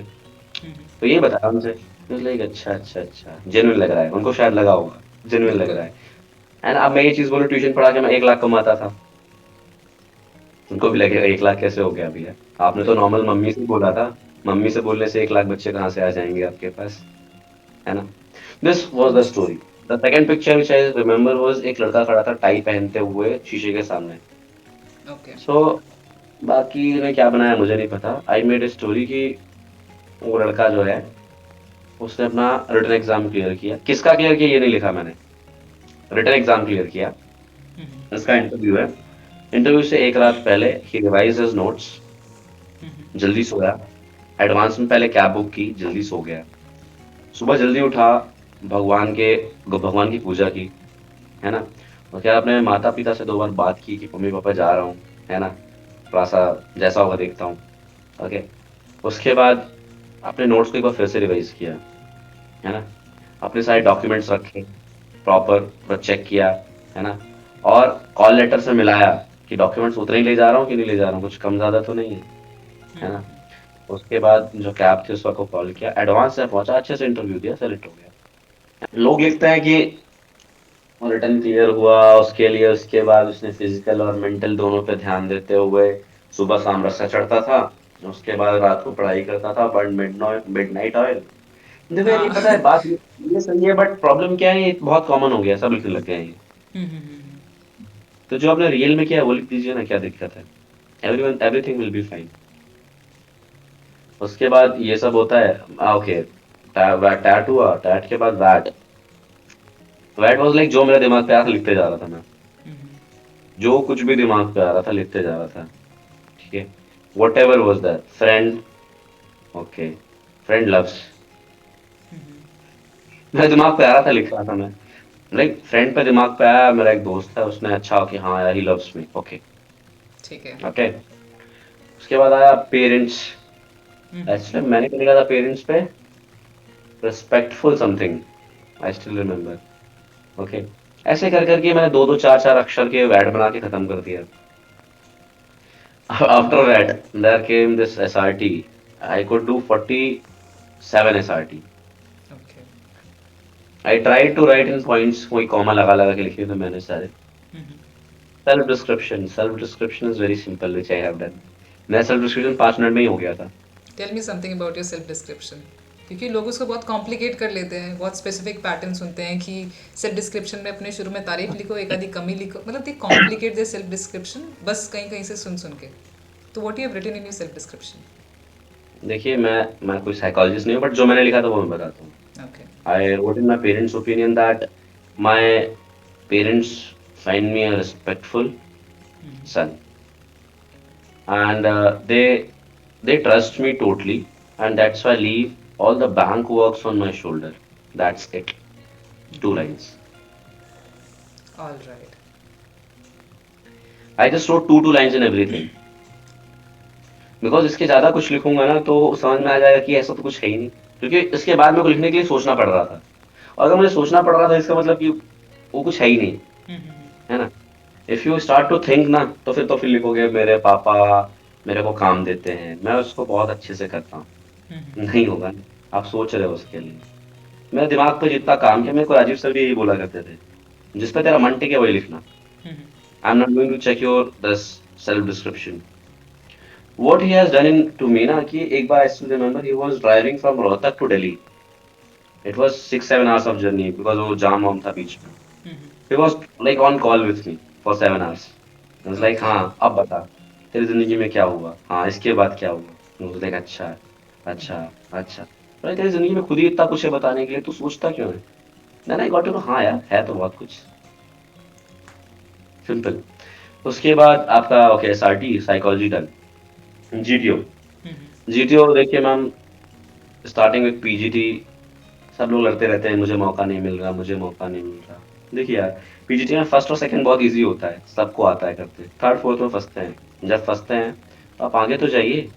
तो ये बताया उनसे, लाइक अच्छा अच्छा अच्छा, जेन्युइन लग रहा है उनको, शायद लगा होगा जेन्युइन लग बिल्कुल। रहा है। एंड अब मैं ये चीज बोलूँ, ट्यूशन पढ़ा के मैं 1 लाख कमाता था, उनको भी लगेगा 1 लाख कैसे हो गया भैया, आपने तो बिल्कुल। नॉर्मल मम्मी से बोला था, मम्मी से बोलने से 1 लाख बच्चे कहाँ से आ जाएंगे आपके पास, है ना। This was the G. Story. The second picture which I remember was एक लड़का खड़ा था टाई पहनते हुए शीशे के सामने। ओके। सो बाकी ने क्या बनाया मुझे नहीं पता, आई मेड ए स्टोरी कि वो लड़का जो है उसने अपना रिटन एग्जाम क्लियर किया, किसका क्लियर किया ये नहीं लिखा मैंने, रिटन एग्जाम क्लियर किया, इसका इंटरव्यू है। इंटरव्यू से एक रात पहले ही रिवाइज हिज नोट्स, जल्दी सोया, एडवांस में पहले कैब बुक की, जल्दी सो गया, सुबह जल्दी उठा, भगवान की पूजा की, है ना, और क्या अपने माता पिता से 2 बार बात की कि मम्मी पापा जा रहा हूँ, है ना, थोड़ा सा जैसा होगा देखता हूँ, ओके। उसके बाद अपने नोट्स को एक बार फिर से रिवाइज किया, है ना, अपने सारे डॉक्यूमेंट्स रखे, प्रॉपर चेक किया, है ना, और कॉल लेटर से मिलाया कि डॉक्यूमेंट्स उतने ही ले जा रहा हूँ कि नहीं ले जा रहा हूँ, कुछ कम ज्यादा तो नहीं है ना। उसके बाद जो कैब थी उस वक्त को कॉल किया, एडवांस से पहुंचा, अच्छे से इंटरव्यू दिया, सेलेक्ट हो गया। लोग लिखते हैं कि रिटर्न क्लियर हुआ उसके लिए, उसके बाद उसने फिजिकल और मेंटल दोनों पे ध्यान देते हुए सुबह शाम रस्सा चढ़ता था, उसके बाद रात को पढ़ाई करता था, बर्न मिडनाइट ऑयल। देखो यार, हाँ। ये पता है बात, ये सही है, बट प्रॉब्लम क्या है, ये बहुत कॉमन हो गया, सब लिखने लग गए हैं ये। तो जो आपने रियल में किया है वो लिख दीजिए ना, क्या दिक्कत है, everyone everything will be fine. उसके बाद ये सब होता है, ओके, टैट हुआ, टैट के बाद वैट। वैट वाज लाइक जो मेरे दिमाग पे आया था लिखते जा रहा था मैं, जो कुछ भी दिमाग पे आ रहा था लिखते जा रहा था, ठीक है, what ever was that friend, okay, friend loves, मेरे दिमाग पे आ रहा था लिख रहा था मैं, लाइक फ्रेंड पे दिमाग पे आया, मेरा एक दोस्त है उसने अच्छा कि हाँ यार ही लव्स मी, ओके ठीक है। ओके। उसके बाद आया पेरेंट्स, एक्चुअली मैंने क्या लिखा था पेरेंट्स पे, respectful something, I still remember, okay. ऐसे कर करके मैंने दो दो चार चार अक्षर के वर्ड बना के खत्म कर दिया। After that there came this SRT, I could do 47 SRT. Okay. I tried to write in points, कोई कॉमा लगा लगा के लिखे थे मैंने सारे। Self description is very simple which I have done. मेरा सेल्फ डिस्क्रिप्शन 5 मिनट में ही हो गया था। Tell me something about your self description, क्योंकि लोग उसको बहुत कॉम्प्लिकेट कर लेते हैं, बहुत स्पेसिफिक पैटर्न सुनते हैं कि सेल्फ डिस्क्रिप्शन में अपने शुरू में तारीफ लिखो, एक आधी कमी लिखो, मतलब they complicate the self description बस कहीं कहीं से सुन सुन के। तो what you have written in your self description? देखिए मैं कोई साइकोलॉजिस्ट नहीं हूँ, बट जो मैंने लिखा था वो मैं बताता हूँ। Okay. I wrote in my parents' opinion that my parents find me a respectful son, and they trust me totally, and that's why I leave all the bank works on my shoulder. That's it. 2 lines. All right. I just wrote two lines in everything. Because इसके ज्यादा कुछ लिखूंगा ना तो समझ में आ जाएगा कि ऐसा तो कुछ है ही नहीं, क्योंकि इसके बाद मेरे को लिखने के लिए सोचना पड़ रहा था, और अगर मुझे सोचना पड़ रहा था इसका मतलब कि वो कुछ है ही नहीं, है ना। If you start to think ना, तो फिर लिखोगे मेरे पापा मेरे को काम देते हैं, मैं उसको बहुत अच्छे से करता हूँ, नहीं होगा ना, आप सोच रहे हो उसके लिए। मेरे दिमाग पे जितना काम किया, मेरे को राजीव सर भी यही बोला करते थे, जिस पे तेरा मन टिके वही लिखना, I am not going to check your this self description. What he has done in to me ना, कि एक बार I still remember he was driving from Rohtak to Delhi. It was 6-7 hours of journey because वो जाम वाम था बीच में। He was like on call with me for 7 hours. I was like okay. हाँ अब बता तेरी जिंदगी में क्या हुआ, हाँ इसके बाद क्या हुआ। I was like अच्छा अच्छा अच्छा, अरे तेरी जिंदगी में खुद ही इतना कुछ है बताने के लिए, तू सोचता क्यों है। Then I got to know हाँ यार है तो बहुत कुछ, सिंपल। उसके बाद आपका okay SRT psychology done, GTO. GTO देखिए मैम, स्टार्टिंग विद पीजीटी, सब लोग लड़ते रहते हैं मुझे मौका नहीं मिल रहा, मुझे मौका नहीं मिल रहा। देखिए यार, पीजीटी में फर्स्ट और सेकंड बहुत इजी होता है, सबको आता है करते, थर्ड फोर्थ में फंसते हैं। जब फंसते हैं तो आप आगे तो जाइए,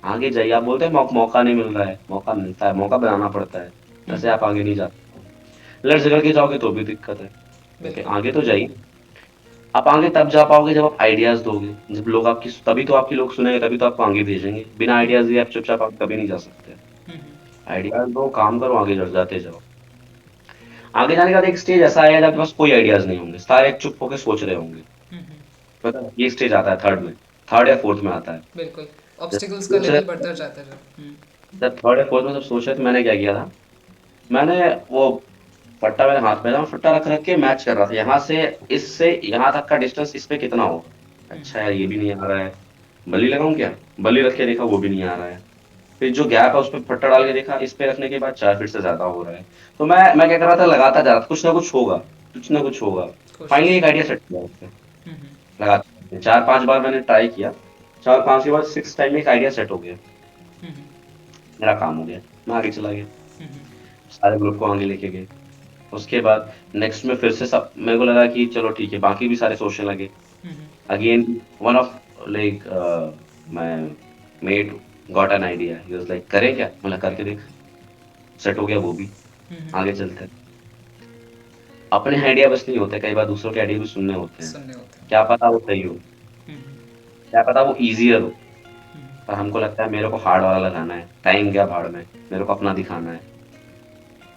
आगे जाइए। आप बोलते हैं मौका नहीं मिल रहा है, मौका मिलता है, मौका बनाना पड़ता है, ऐसे आप आगे नहीं जाते। लड़ झगड़ के जाओगे तो भी दिक्कत है, ओके बिल्कुल। आगे तो जाइए। आप आगे तब जा पाओगे जब आप आइडियाज दोगे, जब लोग आपकी, तभी तो आपकी लोग सुनेंगे, तभी तो आपको आगे भेजेंगे। बिना आइडियाज दिए आप चुपचाप आप कभी नहीं जा सकते। आइडियाज दो, काम करो, आगे जाते जाओ। आगे जाने का एक स्टेज ऐसा आएगा जब आपके पास कोई आइडियाज नहीं होंगे, सारे चुप होकर सोच रहे होंगे। पता है, ये स्टेज आता है थर्ड में, थर्ड या फोर्थ में आता है। बिल्कुल, जब ऑब्स्टिकल्स का सोच लेवल रहे बढ़ता जाता है जब। जब थर्ड या फोर्थ में जब सोच रहे थे, मैंने क्या किया था, मैंने वो फट्टा मेरे हाथ में था, मैं फट्टा रख रख के मैच कर रहा था, यहाँ से इससे यहाँ तक का डिस्टेंस इस पे कितना होगा। अच्छा यार, ये भी नहीं आ रहा है, बल्ली लगाऊं क्या, बल्ली रख के देखा, वो भी नहीं आ रहा है। फिर जो गैप है उस पर फट्टा डाल के देखा, इस पे रखने के बाद 4 फीट से ज्यादा हो रहा है। तो मैं क्या कर रहा था, लगाता जा रहा था, कुछ ना कुछ होगा, कुछ ना कुछ होगा। फाइनली कोशिश। एक आइडिया सेट किया उस पे, लगाते 4-5 बार मैंने ट्राई किया, 4-5 के बाद 6 टाइम में एक आइडिया सेट हो गया, मेरा काम हो गया, मैं आगे चला गया, सारे ग्रुप को आगे लेके गए। उसके बाद नेक्स्ट में फिर से सब मेरे को लगा कि चलो ठीक है, बाकी भी सारे सोचने लगे। Again one of like my mate got an idea, he was like करें क्या, मतलब करके देख, सेट हो गया वो भी, आगे चलते हैं। अपने आइडिया बस नहीं होते, कई बार दूसरों के आइडिया भी सुनने होते हैं। सुनने होते हैं। क्या पता वो सही हो, क्या पता वो इजियर हो, पर हमको लगता है मेरे को हार्ड वाला लगाना है, टाइम गया भाड़ में, मेरे को अपना दिखाना है।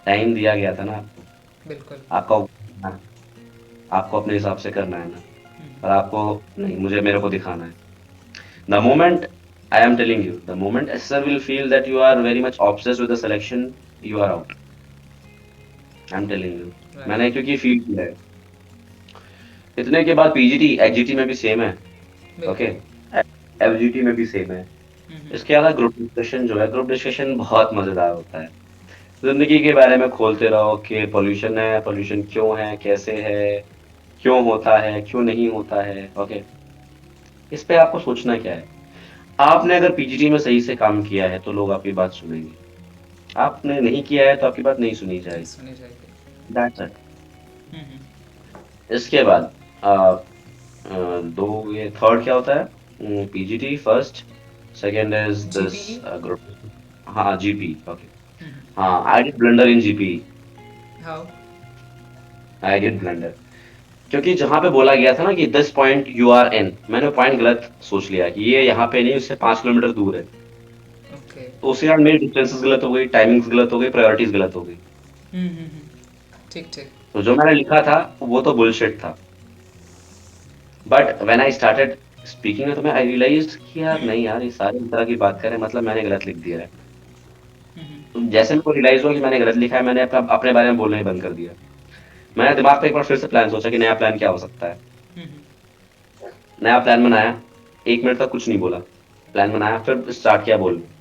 टाइम दिया गया था ना आपको, बिल्कुल। आपका आपको अपने हिसाब से करना है ना, पर आपको नहीं, मुझे मेरे को दिखाना है। The moment I am telling you, the moment SR will feel that you are very much obsessed with the selection, you are out. I'm telling you. Right. मैंने क्योंकि फील किया है। इतने के बाद पीजीटी एचजीटी में भी सेम है, ओके, बिल्कुल। एफजीटी में भी सेम है। इसके अलावा ग्रुप डिस्कशन जो है, ग्रुप डिस्कशन बहुत मजेदार होता है। जिंदगी के बारे में खोलते रहो कि पोल्यूशन है, पोल्यूशन क्यों है, कैसे है, क्यों होता है, क्यों नहीं होता है, ओके। इस पे आपको सोचना क्या है, आपने अगर पीजीटी में सही से काम किया है तो लोग आपकी बात सुनेंगे, आपने नहीं किया है तो आपकी बात नहीं सुनी नहीं जाएगी। सुनी जाएगी। That's it. इसके बाद आ, दो, ये थर्ड क्या होता है, PGT first, second is this GPE. Group. हाँ, जीपी, ओके। हाँ, I did blunder in GP, how. I did blunder, क्योंकि जहां पे बोला गया था ना कि this point you are in, मैंने पॉइंट गलत सोच लिया कि ये यहाँ पे नहीं, उससे 5 किलोमीटर दूर है। ओके। तो उसके बाद मेरी डिस्टेंसेस गलत हो गई, टाइमिंग्स गलत हो गई, प्रायोरिटीज गलत हो गई। ठीक ठीक। तो जो मैंने लिखा था वो तो बुलशिट था, but when I started speaking तो मैं आई रियलाइज कि यार नहीं यार, ये सारे इस तरह की बात कर रहे हैं, मतलब मैंने गलत लिख दिया है। तो जैसे मेरे को रियलाइज हुआ कि मैंने गलत लिखा है, मैंने अपने बारे में बोलना ही बंद कर दिया। मैंने दिमाग पे एक बार फिर से प्लान सोचा कि नया प्लान क्या हो सकता है। नया प्लान बनाया, 1 मिनट तक कुछ नहीं बोला, प्लान बनाया, फिर स्टार्ट किया बोलना।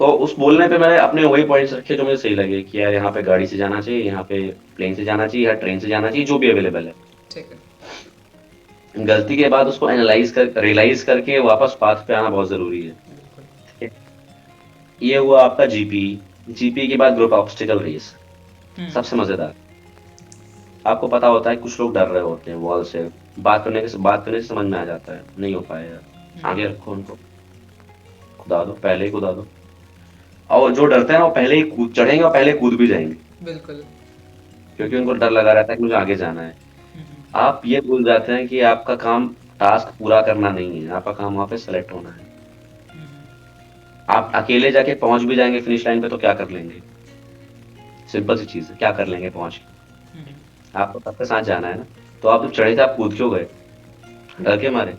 तो उस बोलने पे मैंने अपने वही पॉइंट्स रखे जो मुझे सही लगे कि यार यहाँ पे गाड़ी से जाना चाहिए, यहाँ पे प्लेन से जाना चाहिए, या ट्रेन से जाना चाहिए, जो भी अवेलेबल है। ठीक है। गलती के बाद उसको रियलाइज करके वापस पाथ पे आना बहुत जरूरी है। बिल्कुल। ठीक है? ये हुआ आपका जीपी। जीपी के बाद ग्रुप ऑब्स्टिकल रेस, सबसे मजेदार। आपको पता होता है कुछ लोग डर रहे होते हैं वॉल से, बात करने से समझ में आ जाता है नहीं हो पाएगा, आगे रखो उनको, कूदा दो, पहले ही कूदा दो। और जो डरते हैं वो पहले ही कूद चढ़ेंगे और पहले कूद भी जाएंगे, बिल्कुल। क्योंकि उनको डर लगा रहता है कि मुझे आगे जाना है। आप ये भूल जाते हैं कि आपका काम टास्क पूरा करना नहीं है, आपका काम वहां पे सेलेक्ट होना है। आप अकेले जाके पहुंच भी जाएंगे फिनिश लाइन पे तो क्या कर लेंगे, सिंपल सी चीज है, क्या कर लेंगे पहुंच के, आपको सबके साथ जाना है ना। तो आप जब चढ़े थे, आप कूद क्यों गए, डर के मारे।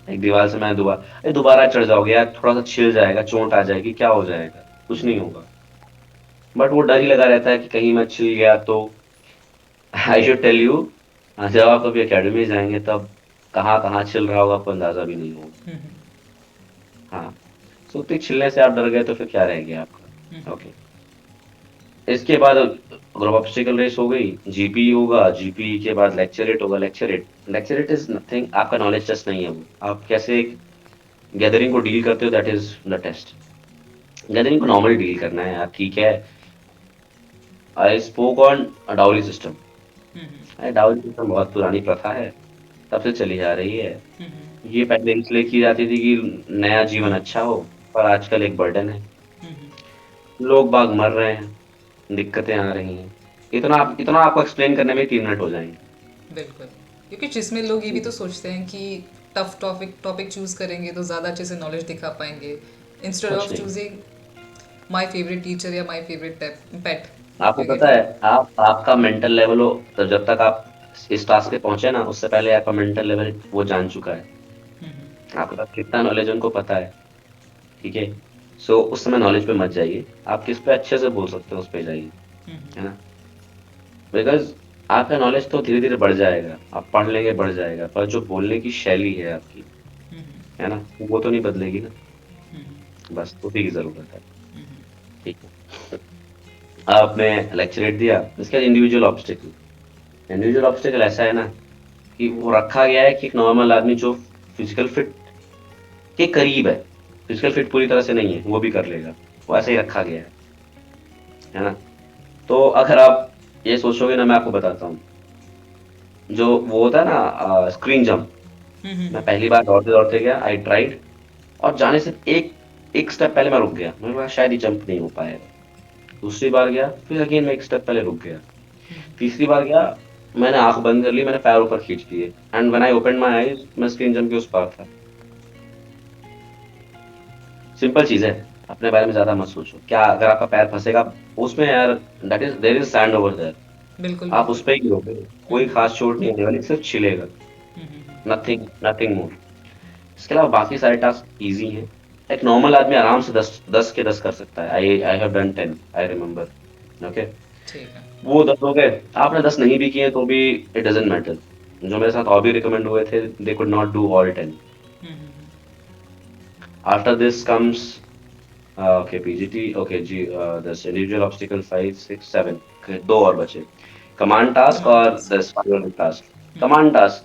एक दीवार से मैं दोबारा चढ़ जाओगे यार, थोड़ा सा छिल जाएगा, चोट आ जाएगी, क्या हो जाएगा, कुछ नहीं होगा। बट वो डर ही लगा रहता है कि कहीं मैं छिल गया तो। आई शुड टेल यू, जब आप कभी अकेडमी में जाएंगे तब कहाँ कहाँ छिल रहा होगा आपको अंदाजा भी नहीं होगा। हाँ, सूती छिलने से आप डर गए तो फिर क्या रह गया आपका, ओके। इसके बाद ग्रुप ऑब्स्टिकल रेस हो गई, जीपी होगा, जीपी के बाद लेक्चरेट होगा। लेक्चरेट इज नथिंग, आपका नॉलेज टेस्ट नहीं है वो, आप कैसे गैदरिंग को डील करते हो, that is the test. Gathering को नॉर्मली डील करना है यार, ठीक है। I spoke on dowry system. Dowry system बहुत पुरानी प्रथा है, तब से चली जा रही है। ये पहले इसलिए की जाती थी कि नया जीवन अच्छा हो, पर आजकल एक बर्डन है, लोग बाग मर रहे हैं, दिक्कतें आ रही हैं। इतना आपको एक्सप्लेन करने में 3 मिनट हो जाएंगे। बिल्कुल, क्योंकि जिसमें लोग ये भी तो सोचते हैं कि टफ टॉपिक टॉपिक चूज करेंगे तो ज़्यादा अच्छे से नॉलेज दिखा पाएंगे, इंस्टेड कुछ ऑफ नहीं, चूजिंग माय फेवरेट टीचर या माय फेवरेट पेट? आपको पता है, आप आपका मेंटल लेवल हो, तो जब तक आप इस टास्क पे पहुंचे ना, उससे पहले आपका मेंटल लेवल वो जान चुका है। आपके पास कितना नॉलेज उनको पता है, ठीक है। सो उस समय नॉलेज पे मत जाइए, आप किस पे अच्छे से बोल सकते हो उस पे जाइए, है ना। बिकॉज आपका नॉलेज तो धीरे धीरे बढ़ जाएगा, आप पढ़ लेंगे बढ़ जाएगा, पर जो बोलने की शैली है आपकी, है ना, वो तो नहीं बदलेगी ना। बस उसी की जरूरत है, ठीक है। आपने लेक्चरेट दिया, इसका इंडिविजुअल ऑब्स्टिकल ऐसा है ना कि वो रखा गया है कि एक नॉर्मल आदमी जो फिजिकल फिट के करीब है, फिजिकल फिट पूरी तरह से नहीं है, वो भी कर लेगा, वो ऐसे ही रखा गया है ना। तो अगर आप ये सोचोगे ना, मैं आपको बताता हूँ, जो वो होता है ना स्क्रीन जंप, मैं पहली बार दौड़ते दौड़ते गया, आई ट्राइड, और जाने से एक एक स्टेप पहले मैं रुक गया, मेरे पास शायद ये जंप नहीं हो पाएगा। दूसरी बार गया, फिर अगेन मैं एक स्टेप पहले रुक गया। तीसरी बार गया, मैंने आंख बंद कर ली, मैंने पैर ऊपर खींच लिए, and when I open my eyes, मैं स्क्रीन जंप के उस पार था। सिंपल चीज है, अपने बारे में ज्यादा मत सोचो। क्या अगर आपका पैर फंसेगा उसमें यार, that is there is sand over there, बिल्कुल आप उस बिल्कुल। पे ही गिरोगे, कोई खास चोट नहीं आने वाली, सिर्फ छिलेगा, नथिंग नथिंग मोर। इसके अलावा बाकी सारे टास्क इजी हैं, एक नॉर्मल आदमी आराम से 10 के 10 कर सकता है। I I have done 10, I remember, okay. ठीक है। वो 10 हो गए, आपने 10 नहीं भी किए तो भी इट डजेंट मैटर। जो मेरे साथ और भी रिकमेंड हुए थे, they could not do all 10। After this comes okay PGT, okay जी, दिस इंडिविजुअल ऑब्स्टिकल 5 6 7, दो और बचे, कमांड टास्क कमांड और task. This final task. Command task,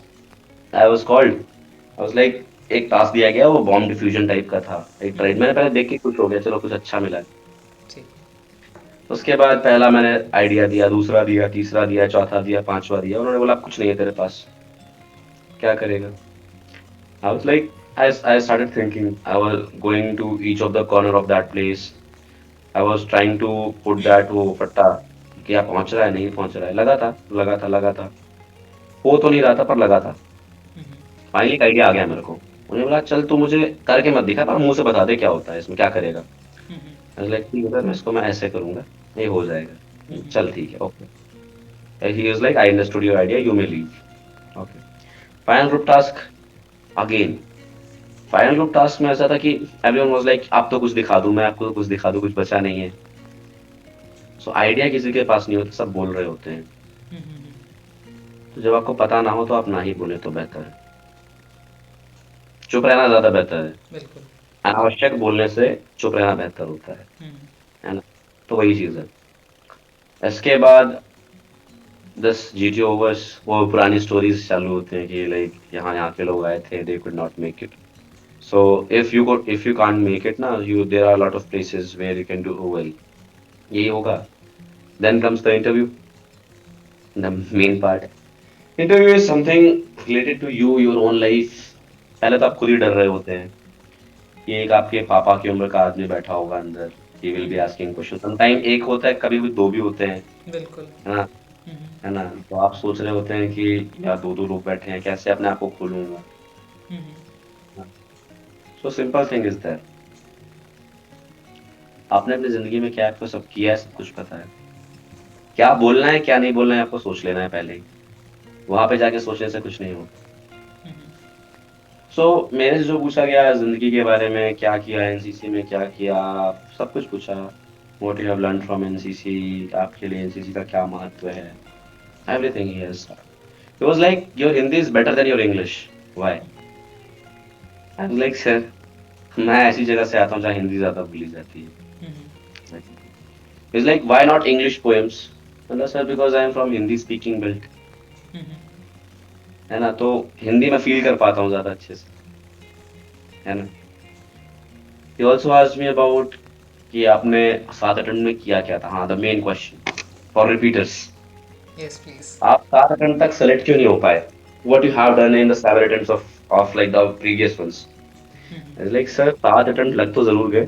I was called, I was like, एक टास्क दिया गया, वो बॉम्ब डिफ्यूजन टाइप का था, एक ट्राइड, मैंने पहले देख के खुश हो गया, चलो कुछ अच्छा मिला है। ठीक। उसके बाद पहला मैंने आइडिया दिया, दूसरा दिया, तीसरा दिया, चौथा दिया, पांचवा दिया, उन्होंने बोला कुछ नहीं है तेरे पास, क्या करेगा। आई was like, I started thinking, I was going to each of the corner of that place, I was trying to put that वो फट्टा, क्या पहुंच रहा है नहीं पहुंच रहा है, लगा था, हो तो नहीं रहा था पर लगा था। फाइनली एक आइडिया आ गया मेरे को, उन्होंने बोला चल तू मुझे करके मत दिखा, पर मुंह से बता दे क्या होता है इसमें, क्या करेगा। लाइक ठीक है सर, मैं इसको मैं ऐसे करूंगा, ये हो जाएगा, चल ठीक है, okay. He is like, I understood your idea, you may leave, okay. Final group task again, final group task में ऐसा था कि एवरीवन वाज लाइक, आप तो कुछ दिखा दूं, मैं आपको कुछ दिखा दूं, कुछ बचा नहीं है। सो आइडिया किसी के पास नहीं होता, सब बोल रहे होते हैं। तो जब आपको पता ना हो तो आप ना ही बोले तो बेहतर है, चुप रहना ज्यादा बेहतर है। बिल्कुल। अनावश्यक बोलने से चुप रहना बेहतर होता है ना। तो वही चीज है। इसके बाद 10 GT ओवर्स, वो पुरानी स्टोरीज चालू होते हैं कि लाइक यहाँ यहाँ के लोग आए थे, they could not make it. So if you can't make it ना, you there are lot of places where you can do well, यही होगा। Then comes the interview, the main part. Interview is something related to you, your own life. पहले तो आप खुद ही डर रहे होते हैं कि एक आपके पापा की उम्र का आदमी बैठा होगा अंदर, he will be asking question, sometime एक होता है, कभी भी दो भी होते हैं, बिल्कुल। है ना, है ना। तो आप सोच रहे होते हैं कि यार दो दो लोग बैठे हैं, कैसे अपने आप को खोलूंगा। So simple thing is that, आपने अपनी जिंदगी में क्या आपको सब किया है, सब कुछ पता है, क्या बोलना है क्या नहीं बोलना है आपको सोच लेना है पहले ही, वहां पे जाके सोचने से कुछ नहीं होता। सो मेरे से जो पूछा गया जिंदगी के बारे में, क्या किया एनसीसी में, क्या किया, सब कुछ पूछा। What you have learn from NCC, आपके लिए एनसीसी का क्या महत्व है, everything he has. He was like, your Hindi is better than your English, why. I was like sir, मैं ऐसी जगह से आता हूँ जहाँ हिंदी ज्यादा बोली जाती है। Is like, why not English poems. मतलब sir because I am from Hindi speaking belt, है ना, तो हिंदी में फील कर पाता हूँ ज्यादा अच्छे से, है ना। He also asked me about कि आपने 7 अटेम्प्ट में किया क्या था। हाँ, the main question for repeaters, yes please. आप 7 अटेम्प्ट तक सेलेक्ट क्यों नहीं हो पाए, what you have done in the 7 attempts of like the previous ones. Like sir 7 attempt लग तो जरूर गए,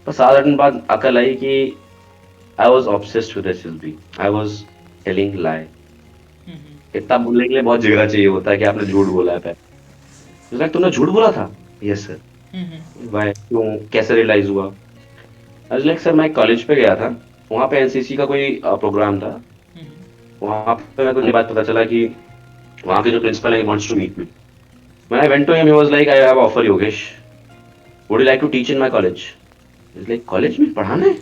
पर 7 अटेम्प्ट बाद अकल आई कि I was obsessed with HSB, I was telling लाई। इतना बोलने के लिए बहुत जिगरा चाहिए होता है कि आपने झूठ बोला है पहले। लाइक तुमने झूठ बोला था, यस सर, वाई, क्यों, कैसे रियलाइज हुआ। आज लाइक सर मैं कॉलेज पे गया था, वहाँ पे एनसीसी का कोई प्रोग्राम था। वहाँ पे मेरे को ये बात पता चला कि वहाँ के जो प्रिंसिपल है wants to meet me. When I went to him he was like, I have offer Yogesh, would you like to teach in my college? Is like college में पढ़ाना है?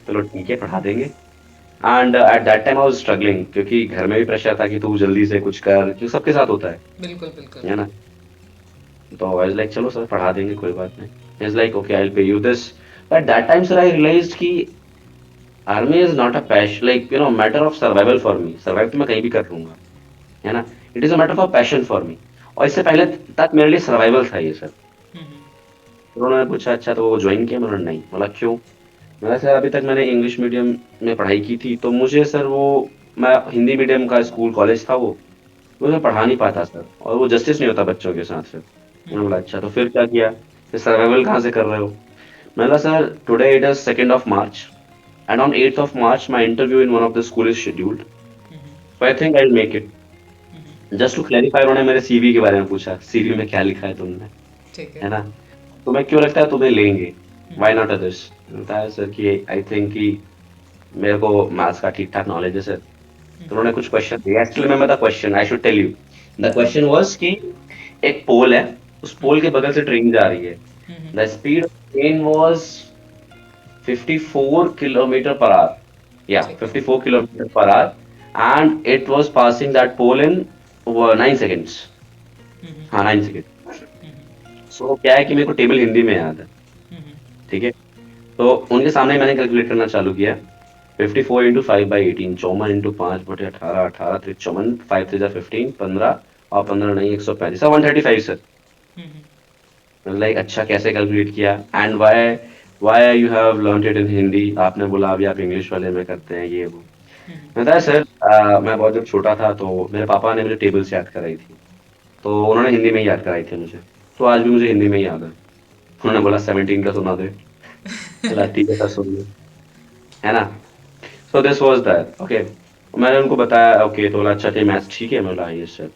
चलो ठीक है, पढ़ा देंगे। And at that time I was struggling, क्योंकि घर में भी प्रेशर था कि तू जल्दी से कुछ कर, जो सबके साथ होता बिल्कुल बिल्कुल। है ना। तो आई वाज लाइक चलो सर पढ़ा देंगे, कोई बात नहीं। Is like okay I will pay you this. But that time sir I realized कि army is not a passion, like matter of survival for me. Survive तो मैं कहीं भी कर लूंगा, है ना। It is a matter of passion for me. और इससे पहले तक मेरे लिए सर्वाइवल था ये सर। फिर उन्होंने पूछा अच्छा तो वो ज्वाइन किया? मैंने नहीं। बोला क्यों? मैंने सर अभी तक मैंने इंग्लिश मीडियम में पढ़ाई की थी, तो मुझे सर वो, मैं हिंदी मीडियम का स्कूल कॉलेज था वो, मैं पढ़ा नहीं पाता सर, और वो जस्टिस नहीं होता बच्चों के साथ। फिर मैंने बोला अच्छा तो फिर क्या किया, फिर सर्वाइवल कहाँ से कर रहे हो? मैंने बोला sir today it is 2nd of March and on 8th of March my interview in one of the school is scheduled, so I think I'll make it. Just to clarify, उन्होंने मेरे CV के बारे में पूछा, CV में क्या लिखा है तुमने, ठीक है है। ना। तुम्हें क्यों लगता है तुम्हें लेंगे, व्हाई नॉट अदर्स? बताया सर कि आई थिंक कि मेरे को मैथ्स का ठीक ठाक नॉलेज है सर। तो उन्होंने कुछ क्वेश्चन दिया, actually remember the question, I should tell you. The question was कि एक पोल है, उस पोल के बगल से ट्रेन जा रही है। The speed of train was 54 kilometre per hour, या ठीक है। 54 kilometre per hour, and it was passing that pole in 9 seconds. हाँ 9 सेकेंड। सो क्या है कि मेरे को टेबल हिंदी में याद है, ठीक है। तो उनके सामने मैंने कैलकुलेट करना चालू किया। 54 इंटू 5/18, 54 इंटू 5/18, 18 3 54, 5 3 15, 15 और 15 नहीं 135, 135 सर। लाइक अच्छा कैसे कैलकुलेट किया, and why why you have learned it in Hindi? आपने बोला अभी आप इंग्लिश वाले में करते हैं ये वो। बताया सर मैं बहुत जब छोटा था तो मेरे पापा ने मुझे टेबल्स याद कराई थी, तो उन्होंने हिंदी में ही याद कराई थी मुझे, तो आज भी मुझे हिंदी में ही याद है। उन्होंने बोला 17 का सुना दे। बोला ठीक है सर सुन लो, है ना। So this was that okay. मैंने उनको बताया ओके, तो बोला अच्छा थे मैथ्स ठीक है? मैं बोला यस सर।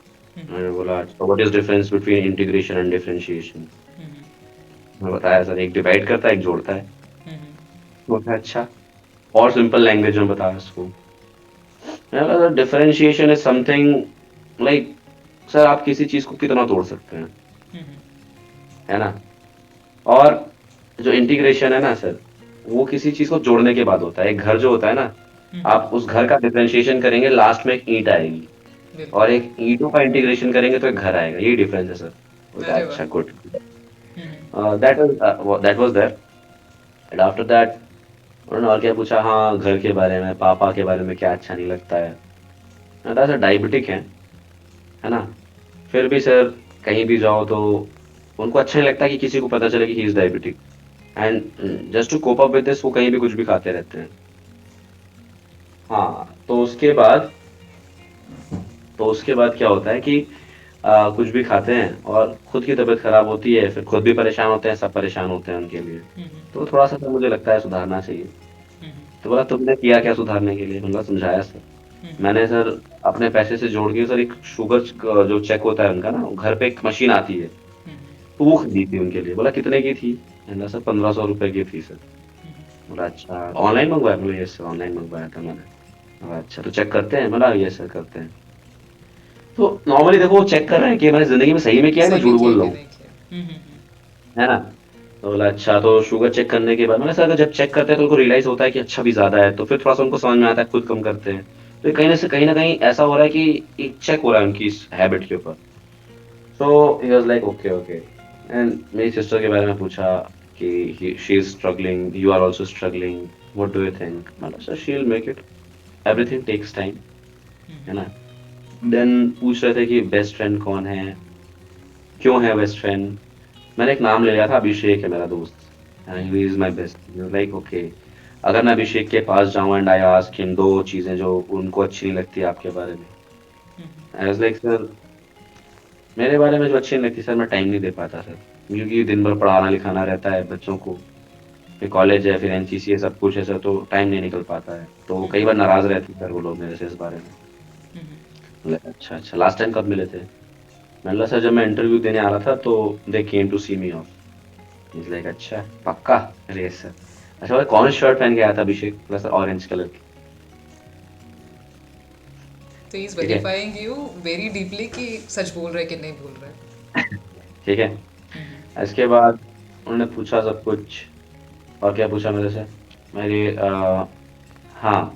मैंने बोला what is difference between integration and differentiation? मैं बताया सर एक डिवाइड करता है एक जोड़ता है। बोला अच्छा, और सिंपल लैंग्वेज में बताया उसको। मैंने बोला sir differentiation is something like, sir आप किसी चीज को कितना तोड़ सकते हैं, है ना। और जो इंटीग्रेशन है ना सर, वो किसी चीज को जोड़ने के बाद होता है। एक घर जो होता है ना, आप उस घर का डिफरेंशिएशन करेंगे, लास्ट में एक ईंट आएगी, और एक ईंटों का इंटीग्रेशन करेंगे तो एक घर आएगा। यही डिफरेंस है सर। बोला, अरे वाह। अच्छा good. That was there. And after that उन्होंने और क्या पूछा, हाँ घर के बारे में, पापा के बारे में क्या अच्छा नहीं लगता है। मैंने कहा सर डायबिटिक है ना। फिर भी सर कहीं भी जाओ तो उनको अच्छा नहीं लगता कि किसी को पता चले कि he is diabetic, and just to cope up with this वो कहीं भी कुछ भी खाते रहते हैं। हाँ तो उसके बाद क्या होता है कि कुछ भी खाते हैं और खुद की तबीयत खराब होती है, फिर खुद भी परेशान होते हैं, सब परेशान होते हैं उनके लिए। तो थोड़ा सा सर मुझे लगता है सुधारना चाहिए। तो बोला तुमने किया क्या सुधारने के लिए? मैंने बोला समझाया सर। मैंने सर अपने पैसे से जोड़ के सर एक शुगर जो चेक होता है उनका ना, घर पे एक मशीन आती है, तो वो खरीदी थी उनके लिए। बोला कितने की थी? मैंने कहा सर 1500 रुपए की थी सर। बोला अच्छा ऑनलाइन मंगवाया? बोला यस सर ऑनलाइन मंगवाया था मैंने। बोला अच्छा तो चेक करते हैं? बोला यस सर करते हैं। तो नॉर्मली देखो वो चेक कर रहे हैं कि मैंने जिंदगी में सही में किया है, मैं सही में झूठ किया बोल रहा कि हूँ, नहीं किया। है ना। तो बोला अच्छा, तो शुगर चेक करने के बाद मैंने सर जब चेक करते हैं तो उनको रियलाइज होता है कि अच्छा भी ज्यादा है, तो फिर थोड़ा सा उनको समझ में आता है, खुद कम करते हैं। तो ये कहीं ना कहीं ऐसा हो रहा है कि एक चेक हो रहा है उनकी इस हैबिट के ऊपर। So he was like okay okay. And मेरी सिस्टर के बारे में पूछा कि she is struggling, you are also struggling, what do you think? मतलब sir she will make it, everything takes time, है ना। देन पूछ रहे थे कि बेस्ट फ्रेंड कौन है, क्यों है बेस्ट फ्रेंड? मैंने एक नाम ले लिया था, अभिषेक है मेरा दोस्त, he is my best. Like okay, अगर मैं अभिषेक के पास जाऊं एंड आई आस्क हिम दो चीजें जो उनको अच्छी नहीं लगती आपके बारे में, आई वाज लाइक सर मेरे बारे में जो अच्छी नहीं लगती सर, मैं टाइम नहीं दे पाता सर, क्योंकि दिन भर पढ़ाना लिखाना रहता है बच्चों को, फिर कॉलेज है, फिर एनसीसी है, सब कुछ है सर, तो टाइम नहीं निकल पाता है। तो कई बार नाराज रहते हैं सर वो लोग मेरे से इस बारे में। बोले, अच्छा अच्छा लास्ट टाइम कब मिले थे? मैंने बोला सर जब मैं इंटरव्यू देने आ रहा था तो they came to see me off. Is like अच्छा पक्का? अरे सर। अच्छा वो कौन शर्ट पहन के आया था अभिषेक, प्लस ऑरेंज कलर की, तो ही इज ठीक है, वेरीफाइंग यू वेरी डीपली कि सच बोल रहा है कि नहीं बोल रहा है। ठीक है। इसके बाद उन्होंने पूछा सब कुछ, और क्या पूछा मेरे से, मेरी हाँ,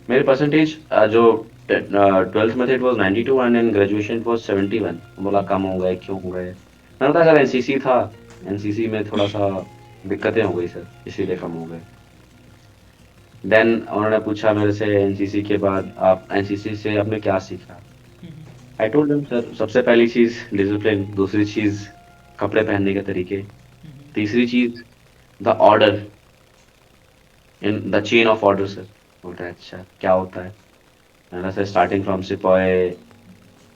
मेरे परसेंटेज जो 12th में थे it was 92 and in graduation it was 71। बोला कम हो गए, क्यों हो गए? मैंने कहा सर एनसीसी था, एनसीसी में थोड़ा सा दिक्कतें हो गई सर, इसीलिए कम हो गए। देन उन्होंने पूछा मेरे से एनसीसी के बाद आप एनसीसी से आपने क्या सीखा? आई टोल्ड देम सर सबसे पहली चीज डिसिप्लिन, दूसरी चीज कपड़े पहनने के तरीके, तीसरी चीज the order in the chain of order sir. बोलता है अच्छा क्या होता है? मैंने सर स्टार्टिंग फ्रॉम सिपाही,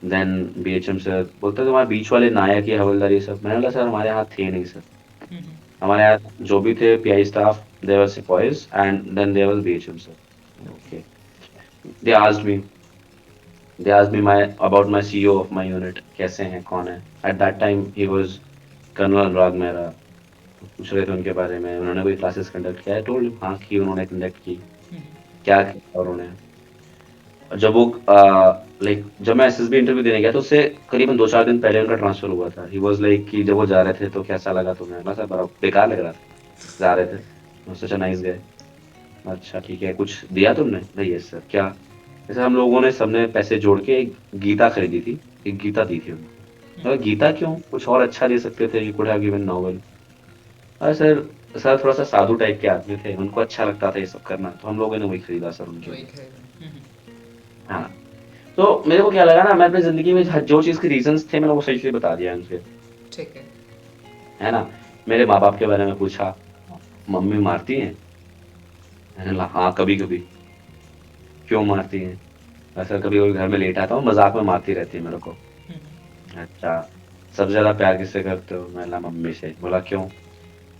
देन बीएचएम सर। बोलते हैं तुम्हारे बीच वाले नायक या हवलदार ये सब। मैंने बोला सर हमारे यहाँ थे नहीं सर, हमारे यहाँ जो भी थे पीआई स्टाफ दे वर सिपाहीज and then there was BHM sir. Okay, they asked me they asked me my about my CEO of my unit, कैसे हैं, कौन है? At that time he was colonel Anurag Mehra. पूछ रहे थे उनके बारे में, उन्होंने कोई क्लासेस कंडक्ट किया है? टोल्ड हाँ की उन्होंने कंडक्ट की। क्या किया और उन्होंने? जब वो लाइक जब मैं एसएसबी इंटरव्यू देने गया तो उससे करीबन 2-4 दिन पहले उनका ट्रांसफर हुआ था। ही वाज लाइक कि जब वो जा रहे थे तो कैसा लगा तुम्हें? मैं बड़ा बेकार लग रहा था, जा रहे थे सच नाइस गए। अच्छा ठीक है, कुछ दिया तुमने? नहीं यस सर। क्या? जैसे हम लोगों ने सबने पैसे जोड़ के एक गीता खरीदी थी, एक गीता दी थी उन्हें। तो गीता क्यों, कुछ और अच्छा दे सकते थे, you could have given novel. अरे सर, सर थोड़ा सा साधु टाइप के आदमी थे, उनको अच्छा लगता था ये सब करना, तो हम लोगों ने वही खरीदा सर उनके वही लिए। है। हाँ, तो मेरे को क्या लगा ना, मैं अपनी जिंदगी में जो चीज के रीजंस थे मैंने वो सही से बता दिया उनसे, ठीक है। है ना। मेरे माँ बाप के बारे में पूछा, मम्मी मारती हैं? मैंने बोला हाँ कभी कभी। क्यों मारती हैं? ऐसा कभी कभी घर में लेट आता हूँ, मजाक में मारती रहती है मेरे को। अच्छा, सबसे ज्यादा प्यार किससे करते हो? मैंने बोला मम्मी से। बोला क्यों?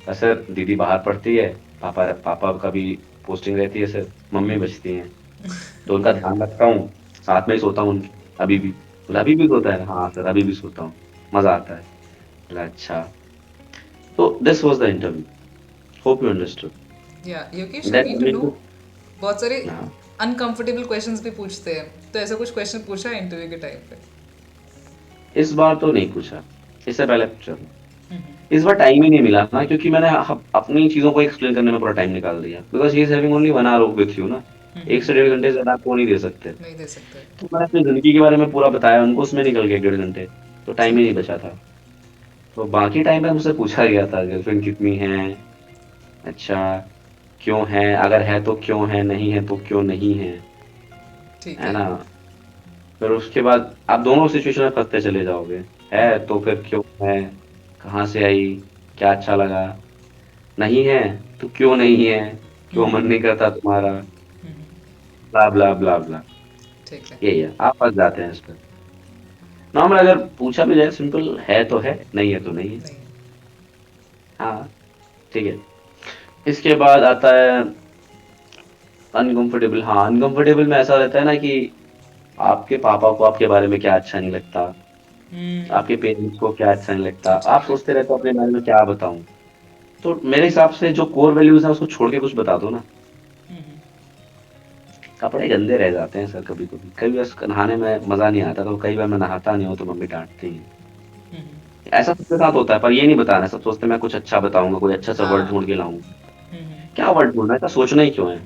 ऐसे दीदी बाहर पढ़ती है, पापा पापा का भी पोस्टिंग रहती है सर, मम्मी बचती हैं, तो उनका ध्यान रखता हूँ, साथ में ही सोता हूँ उनके, अभी भी। बोला अभी भी सोता है? हाँ सर अभी भी सोता हूँ, मजा आता है। बोला अच्छा। तो this was the interview, hope you understood. Yeah Yogesh, I need to know, then बहुत सारे हाँ, अनकंफर्टेबल क्वेश्चंस भी पूछते हैं, तो ऐसा कुछ क्वेश्चन पूछा है इंटरव्यू के टाइम पे? इस बार तो नहीं पूछा, इससे पहले पूछा था। इस बार टाइम ही नहीं मिला ना, क्योंकि मैंने अपनी चीजों को एक्सप्लेन करने में पूरा टाइम निकाल दिया, because he is having only 1 hour with you ना, 1 से 1.5 घंटे ज्यादा आपको नहीं दे सकते। नहीं दे सकते। तो मैंने अपनी जिंदगी के बारे में पूरा बताया उनको, उसमें निकल गए 1.5 घंटे, तो टाइम ही ठीक नहीं बचा था। तो बाकी टाइम पे मुझसे पूछा गया था गर्लफ्रेंड कितनी है, अच्छा क्यों है, अगर है तो क्यों है, नहीं है तो क्यों नहीं ठीक है है। ना। फिर उसके बाद आप दोनों सिचुएशन में फंसते चले जाओगे, है तो फिर क्यों है, कहाँ से आई, क्या अच्छा लगा, नहीं है तो क्यों नहीं है, क्यों मन नहीं करता तुम्हारा, ब्ला ब्ला ब्ला ब्ला। ठीक है। यही है, आप फंस जाते हैं इस पर। नॉर्मल अगर पूछा भी जाए सिंपल, है तो है, नहीं है तो नहीं है। नहीं। हाँ, ठीक है। इसके बाद आता है अनकंफर्टेबल। हाँ, अनकंफर्टेबल में ऐसा रहता है ना कि आपके पापा को आपके बारे में क्या अच्छा नहीं लगता, आपके पेरेंट्स को क्या अच्छा नहीं लगता, आप ठीक है। सोचते रहते हो अपने बारे में क्या बताऊं। तो मेरे हिसाब से जो कोर वैल्यूज है उसको छोड़ के कुछ बता दो ना। कपड़े गंदे रह जाते हैं सर, कभी कभी कभी बस नहाने में मजा नहीं आता, तो कई बार मैं नहाता नहीं हूँ तो मम्मी डांटती है। ऐसा सबके साथ होता है, पर ये नहीं बताना, सब सोचते हैं मैं कुछ अच्छा बताऊंगा, कोई अच्छा सा वर्ड हाँ। ढूंढ के लाऊंगा। क्या वर्ड ढूंढना है, ऐसा सोचना ही क्यों है?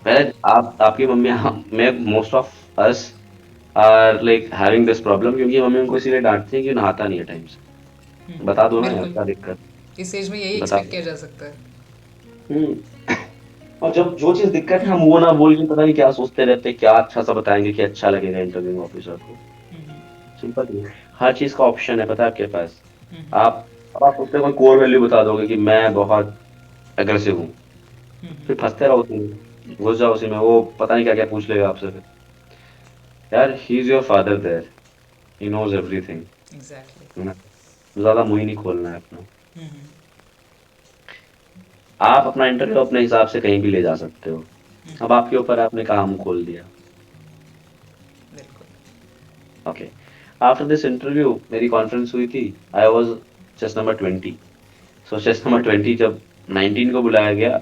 पहले आप आपकी मम्मी मैं most of us are like having this problem, क्योंकि मम्मी उनको इसीलिए डांटती है कि नहाता नहीं है टाइम से। बता दो ना यार बिल्कुल, क्या दिक्कत, इस एज में यही बता एक्सपेक्ट दो। किया जा सकता है। हम्म। और जब जो चीज दिक्कत है हम वो ना बोल के पता नहीं क्या सोचते रहते हैं, क्या अच्छा सा बताएंगे कि अच्छा लगेगा इंटरव्यू ऑफिसर को। सिंपल ही है। हर चीज का ऑप्शन है पता है आपके पास। आप अब आप सोचते हो कोई कोर वैल्यू बता दोगे कि मैं बहुत अग्रेसिव हूँ, फिर फंसते रहो उसी में, घुस जाओ उसी में, वो पता नहीं क्या क्या पूछ लेगा आपसे फिर। यार he is your father there, he knows everything, exactly. है ना। ज्यादा मुंह ही नहीं खोलना है अपना। आप अपना इंटरव्यू अपने हिसाब से कहीं भी ले जा सकते हो, अब आपके ऊपर है, आपने कहाँ मुंह खोल दिया। बिल्कुल। ओके, आफ्टर दिस इंटरव्यू मेरी कॉन्फ्रेंस हुई थी, I was chest number 20। So chest number 20 जब 19 को बुलाया गया।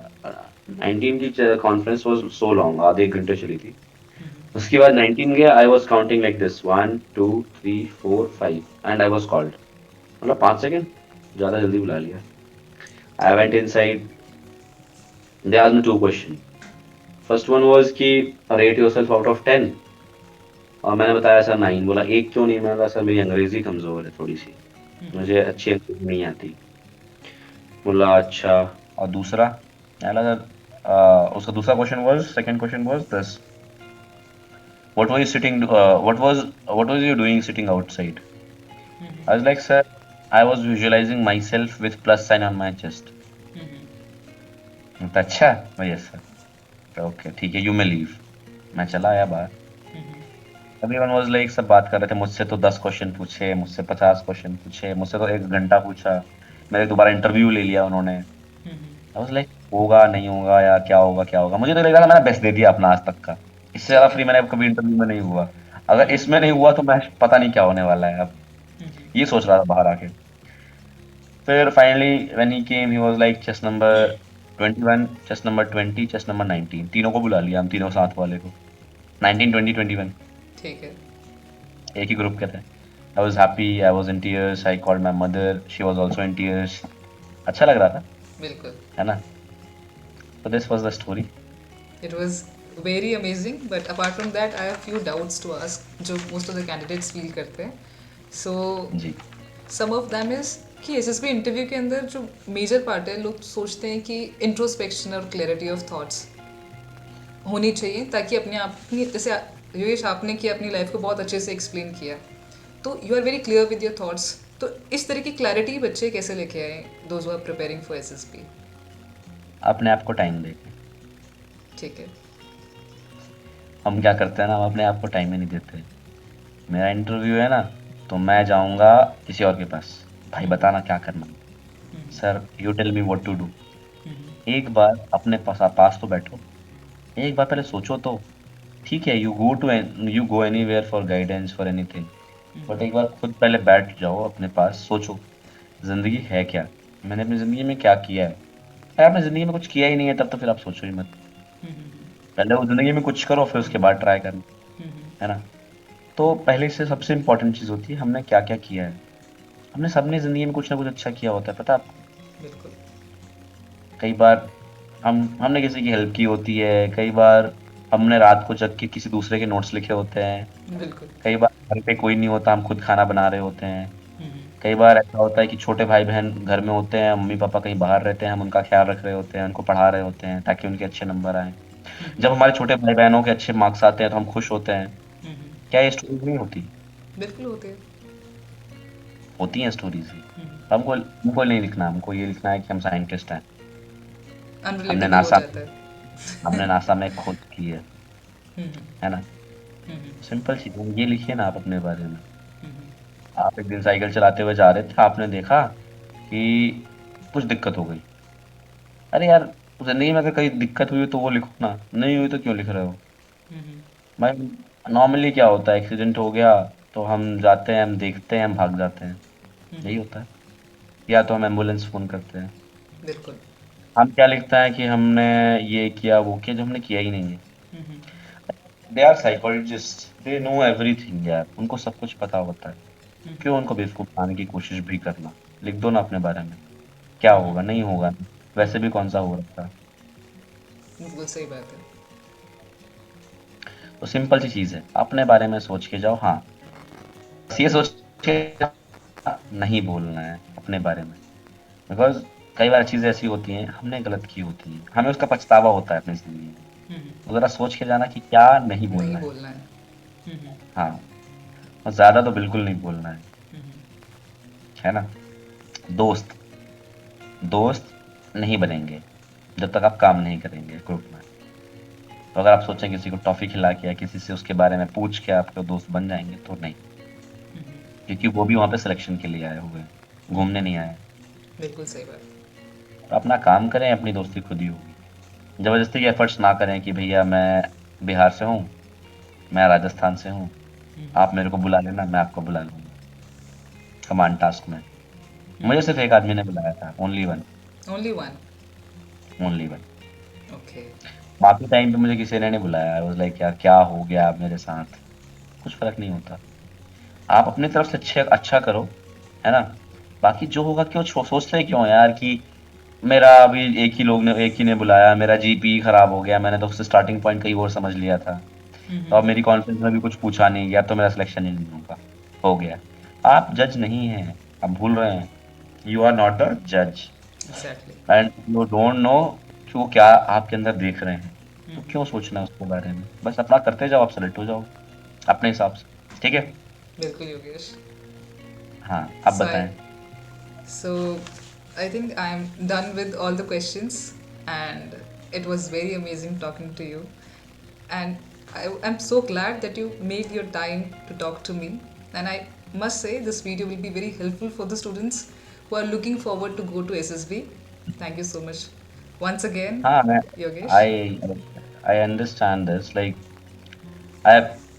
19 की कॉन्फ्रेंस वाज सो लॉन्ग, आधे एक घंटे चली थी। उसके बाद 19 गया, I was counting like this 1 2 3 4 5 and I was called. मतलब 5 सेकंड ज्यादा जल्दी बुला लिया। I went inside, they asked me 2 question. First one was कि रेट योरसेल्फ आउट ऑफ 10, और मैंने बताया सर 9। बोला एक क्यों नहीं? मैंने कहा सर मेरी अंग्रेजी कमजोर है थोड़ी सी, मुझे अच्छी अंग्रेजी नहीं आती। बोला अच्छा। और दूसरा, मैंने लगा उसका दूसरा question was, second question was this, what were you sitting what was you doing sitting outside? I was like, sir, I was visualizing myself with plus sign on my chest. तो अच्छा, यस सर, ओके ठीक है, you may leave. मैं चला आया बाहर। Everyone was like, सब बात कर रहे थे। मुझसे तो 10 क्वेश्चन पूछे, मुझसे 50 क्वेश्चन पूछे, मुझसे तो 1 घंटा पूछा। मेरे दोबारा इंटरव्यू ले लिया उन्होंने। आई वाज लाइक, होगा नहीं होगा या क्या होगा क्या होगा। मुझे तो लगा था मैंने बेस्ट दे दिया अपना आज तक का। इससे ज्यादा फ्री मैंने कभी इंटरव्यू में नहीं हुआ। अगर इसमें नहीं हुआ तो मैं पता नहीं क्या होने वाला है अब, ये सोच रहा था बाहर आके। फिर finally when he came, he was like chest number 21, chest number 20, chest number 19। तीनों को बुला लिया, हम तीनों साथ वाले को, 19 20 21, ठीक है। एक ही ग्रुप के थे। I was happy, I was in tears, I called my mother, she was also in tears. अच्छा लग रहा था, बिल्कुल। है ना? So this was the story. It was very amazing, but apart from that, I have few doubts to ask, जो most of the candidates feel करते हैं. So जी some of them is कि एसएसबी इंटरव्यू के अंदर जो major part है, लोग सोचते हैं कि इंट्रोस्पेक्शन और क्लैरिटी ऑफ थॉट्स होनी चाहिए, ताकि अपने आप जैसे योगेश आपने कि अपनी लाइफ को बहुत अच्छे से एक्सप्लेन किया, तो you are very clear with your thoughts. तो इस तरह की क्लैरिटी बच्चे कैसे लेके आए, those who are preparing for SSB? अपने आप को टाइम देके। ठीक है। हम क्या करते हैं ना, हम अपने आप को टाइम ही नहीं देते। मेरा इंटरव्यू है ना, तो मैं जाऊंगा किसी और के पास, भाई बताना क्या करना, sir you tell me what to do. एक बार अपने पास तो बैठो, एक बार पहले सोचो तो। ठीक है, you go anywhere for guidance for anything, but एक बार खुद पहले बैठ जाओ अपने पास, सोचो जिंदगी है क्या, मैंने अपनी जिंदगी में क्या किया है। अगर आपने जिंदगी में कुछ किया ही नहीं है तब तो फिर आप सोचो ही मत। पहले वो जिंदगी में कुछ करो, फिर उसके बाद ट्राई करना, है ना? तो पहले से सबसे इम्पोर्टेंट चीज़ होती है हमने क्या क्या किया है। हमने सबने ज़िंदगी में कुछ ना कुछ अच्छा किया होता है, पता है आपको? बिल्कुल। कई बार हमने किसी की हेल्प की होती है, कई बार हमने रात को जग के किसी दूसरे के नोट्स लिखे होते हैं, बिल्कुल। कई बार घर पे कोई नहीं होता, हम खुद खाना बना रहे होते हैं। कई बार ऐसा होता है कि छोटे भाई बहन घर में होते हैं, मम्मी पापा कहीं बाहर रहते हैं, हम उनका ख्याल रख रहे होते हैं, उनको पढ़ा रहे होते हैं ताकि उनके अच्छे नंबर आए। जब हमारे छोटे भाई बहनों के अच्छे मार्क्स आते हैं तो हम खुश होते हैं। क्या ये स्टोरीज नहीं होती? बिल्कुल होते हैं। होती हैं स्टोरीज। हमको नहीं लिखना, हमको ये लिखना है कि हम साइंटिस्ट हैं, हमने अनरिलेटेबल हो नासा जाता है। हमने नासा में खोज की है ना? हम्म, सिंपल चीज है, ये लिखिए ना आप अपने बारे में। आप एक दिन साइकिल चलाते हुए जा रहे थे, आपने देखा कि कुछ दिक्कत हो गई। अरे यार, जिंदगी में अगर कहीं दिक्कत हुई हो तो वो लिखो ना, नहीं हुई तो क्यों लिख रहे हो भाई? नॉर्मली क्या होता है, एक्सीडेंट हो गया तो हम जाते हैं, हम देखते हैं, हम भाग जाते हैं, यही होता है। या तो हम एम्बुलेंस फोन करते हैं। बिल्कुल। हम क्या लिखता है कि हमने ये किया वो किया, जो हमने किया ही नहीं है। They are psychologist, they know everything यार, उनको सब कुछ पता होता है। क्यों उनको बेवकूफ बनाने की कोशिश भी करना? लिख दो ना अपने बारे में, क्या होगा, नहीं होगा, वैसे भी कौन सा हो रखा है। बिल्कुल सही बात है। तो सिंपल सी चीज है, अपने बारे में सोच के जाओ। हाँ, बस ये सोच के नहीं बोलना है अपने बारे में, बिकॉज कई बार चीजें ऐसी होती हैं हमने गलत की होती हैं, हमें उसका पछतावा होता है अपनी जिंदगी में। तो जरा सोच के जाना कि क्या नहीं नहीं बोलना है। बोलना है। हाँ, और ज्यादा तो बिल्कुल नहीं बोलना है ना? दोस्त दोस्त नहीं बनेंगे जब तक आप काम नहीं करेंगे ग्रुप में। तो अगर आप सोचें किसी को टॉफी खिला के या किसी से उसके बारे में पूछ के आपके दोस्त बन जाएंगे, तो नहीं, क्योंकि वो भी वहाँ पे सिलेक्शन के लिए आए हुए हैं, घूमने नहीं आए। बिल्कुल सही बात। तो अपना काम करें, अपनी दोस्ती खुद ही होगी। ज़बरदस्ती के एफर्ट्स ना करें कि भैया मैं बिहार से हूँ, मैं राजस्थान से हूँ, आप मेरे को बुला लेना, मैं आपको बुला लूँगा कमांड टास्क में। मुझे सिर्फ एक आदमी ने बुलाया था, only one. Only one. Only one. Okay. बाकी टाइम पे मुझे किसी ने नहीं बुलाया। आई वाज लाइक यार क्या हो गया अब मेरे साथ, कुछ फर्क नहीं होता। आप अपनी तरफ से अच्छा करो, है ना। बाकी जो होगा क्यों सोचते क्यों हैं यार कि मेरा अभी एक ही ने बुलाया, मेरा जीपी खराब हो गया, मैंने तो उससे स्टार्टिंग पॉइंट कहीं और समझ लिया था, तो अब मेरी कॉन्फ्रेंस में भी कुछ पूछा नहीं गया तो मेरा सिलेक्शन ही नहीं होगा, हो गया। आप जज नहीं हैं, आप भूल रहे हैं। यू आर नॉट द जज exactly. And you don't know कि वो क्या आपके अंदर देख रहे हैं। तो क्यों सोचना है उसके बारे में, बस अपना करते जाओ, आप सेलेक्ट हो जाओ अपने हिसाब से, ठीक है। बिल्कुल योगेश। हाँ, आप So बताएं। so I think I'm done with all the questions, and it was very amazing talking to you. And I'm so glad that you made your time to talk to me. And I must say this video will be very helpful for the students who are looking forward to go to SSB. Thank you so much once again, हाँ, मैं Yogesh. I understand this. Like I,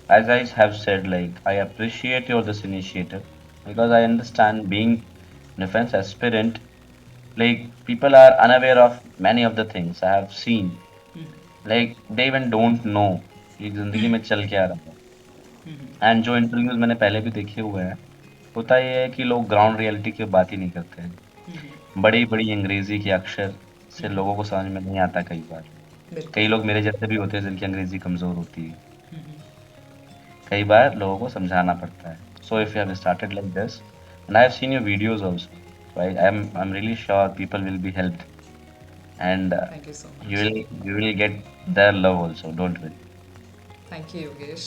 as I have said, like I appreciate your this initiative because I understand being defense aspirant. Like people are unaware of many of the things I have seen. Like they even don't know कि जिंदगी में चल क्या रहा है। And जो interviews मैंने पहले भी देखे हुए हैं, होता ये है कि लोग ग्राउंड रियलिटी की बात ही नहीं करते हैं। बड़ी बड़ी अंग्रेजी के अक्षर से लोगों को समझ में नहीं आता कई बार। बिल्कुल। कई लोग मेरे जैसे भी होते हैं जिनकी अंग्रेजी कमजोर होती है, कई बार लोगों को समझाना पड़ता है। सो if you have started like this and I have seen your videos also, so I am really sure people will be helped and Thank you so you much. will you will get their love also, don't worry. Thank you, Yogesh.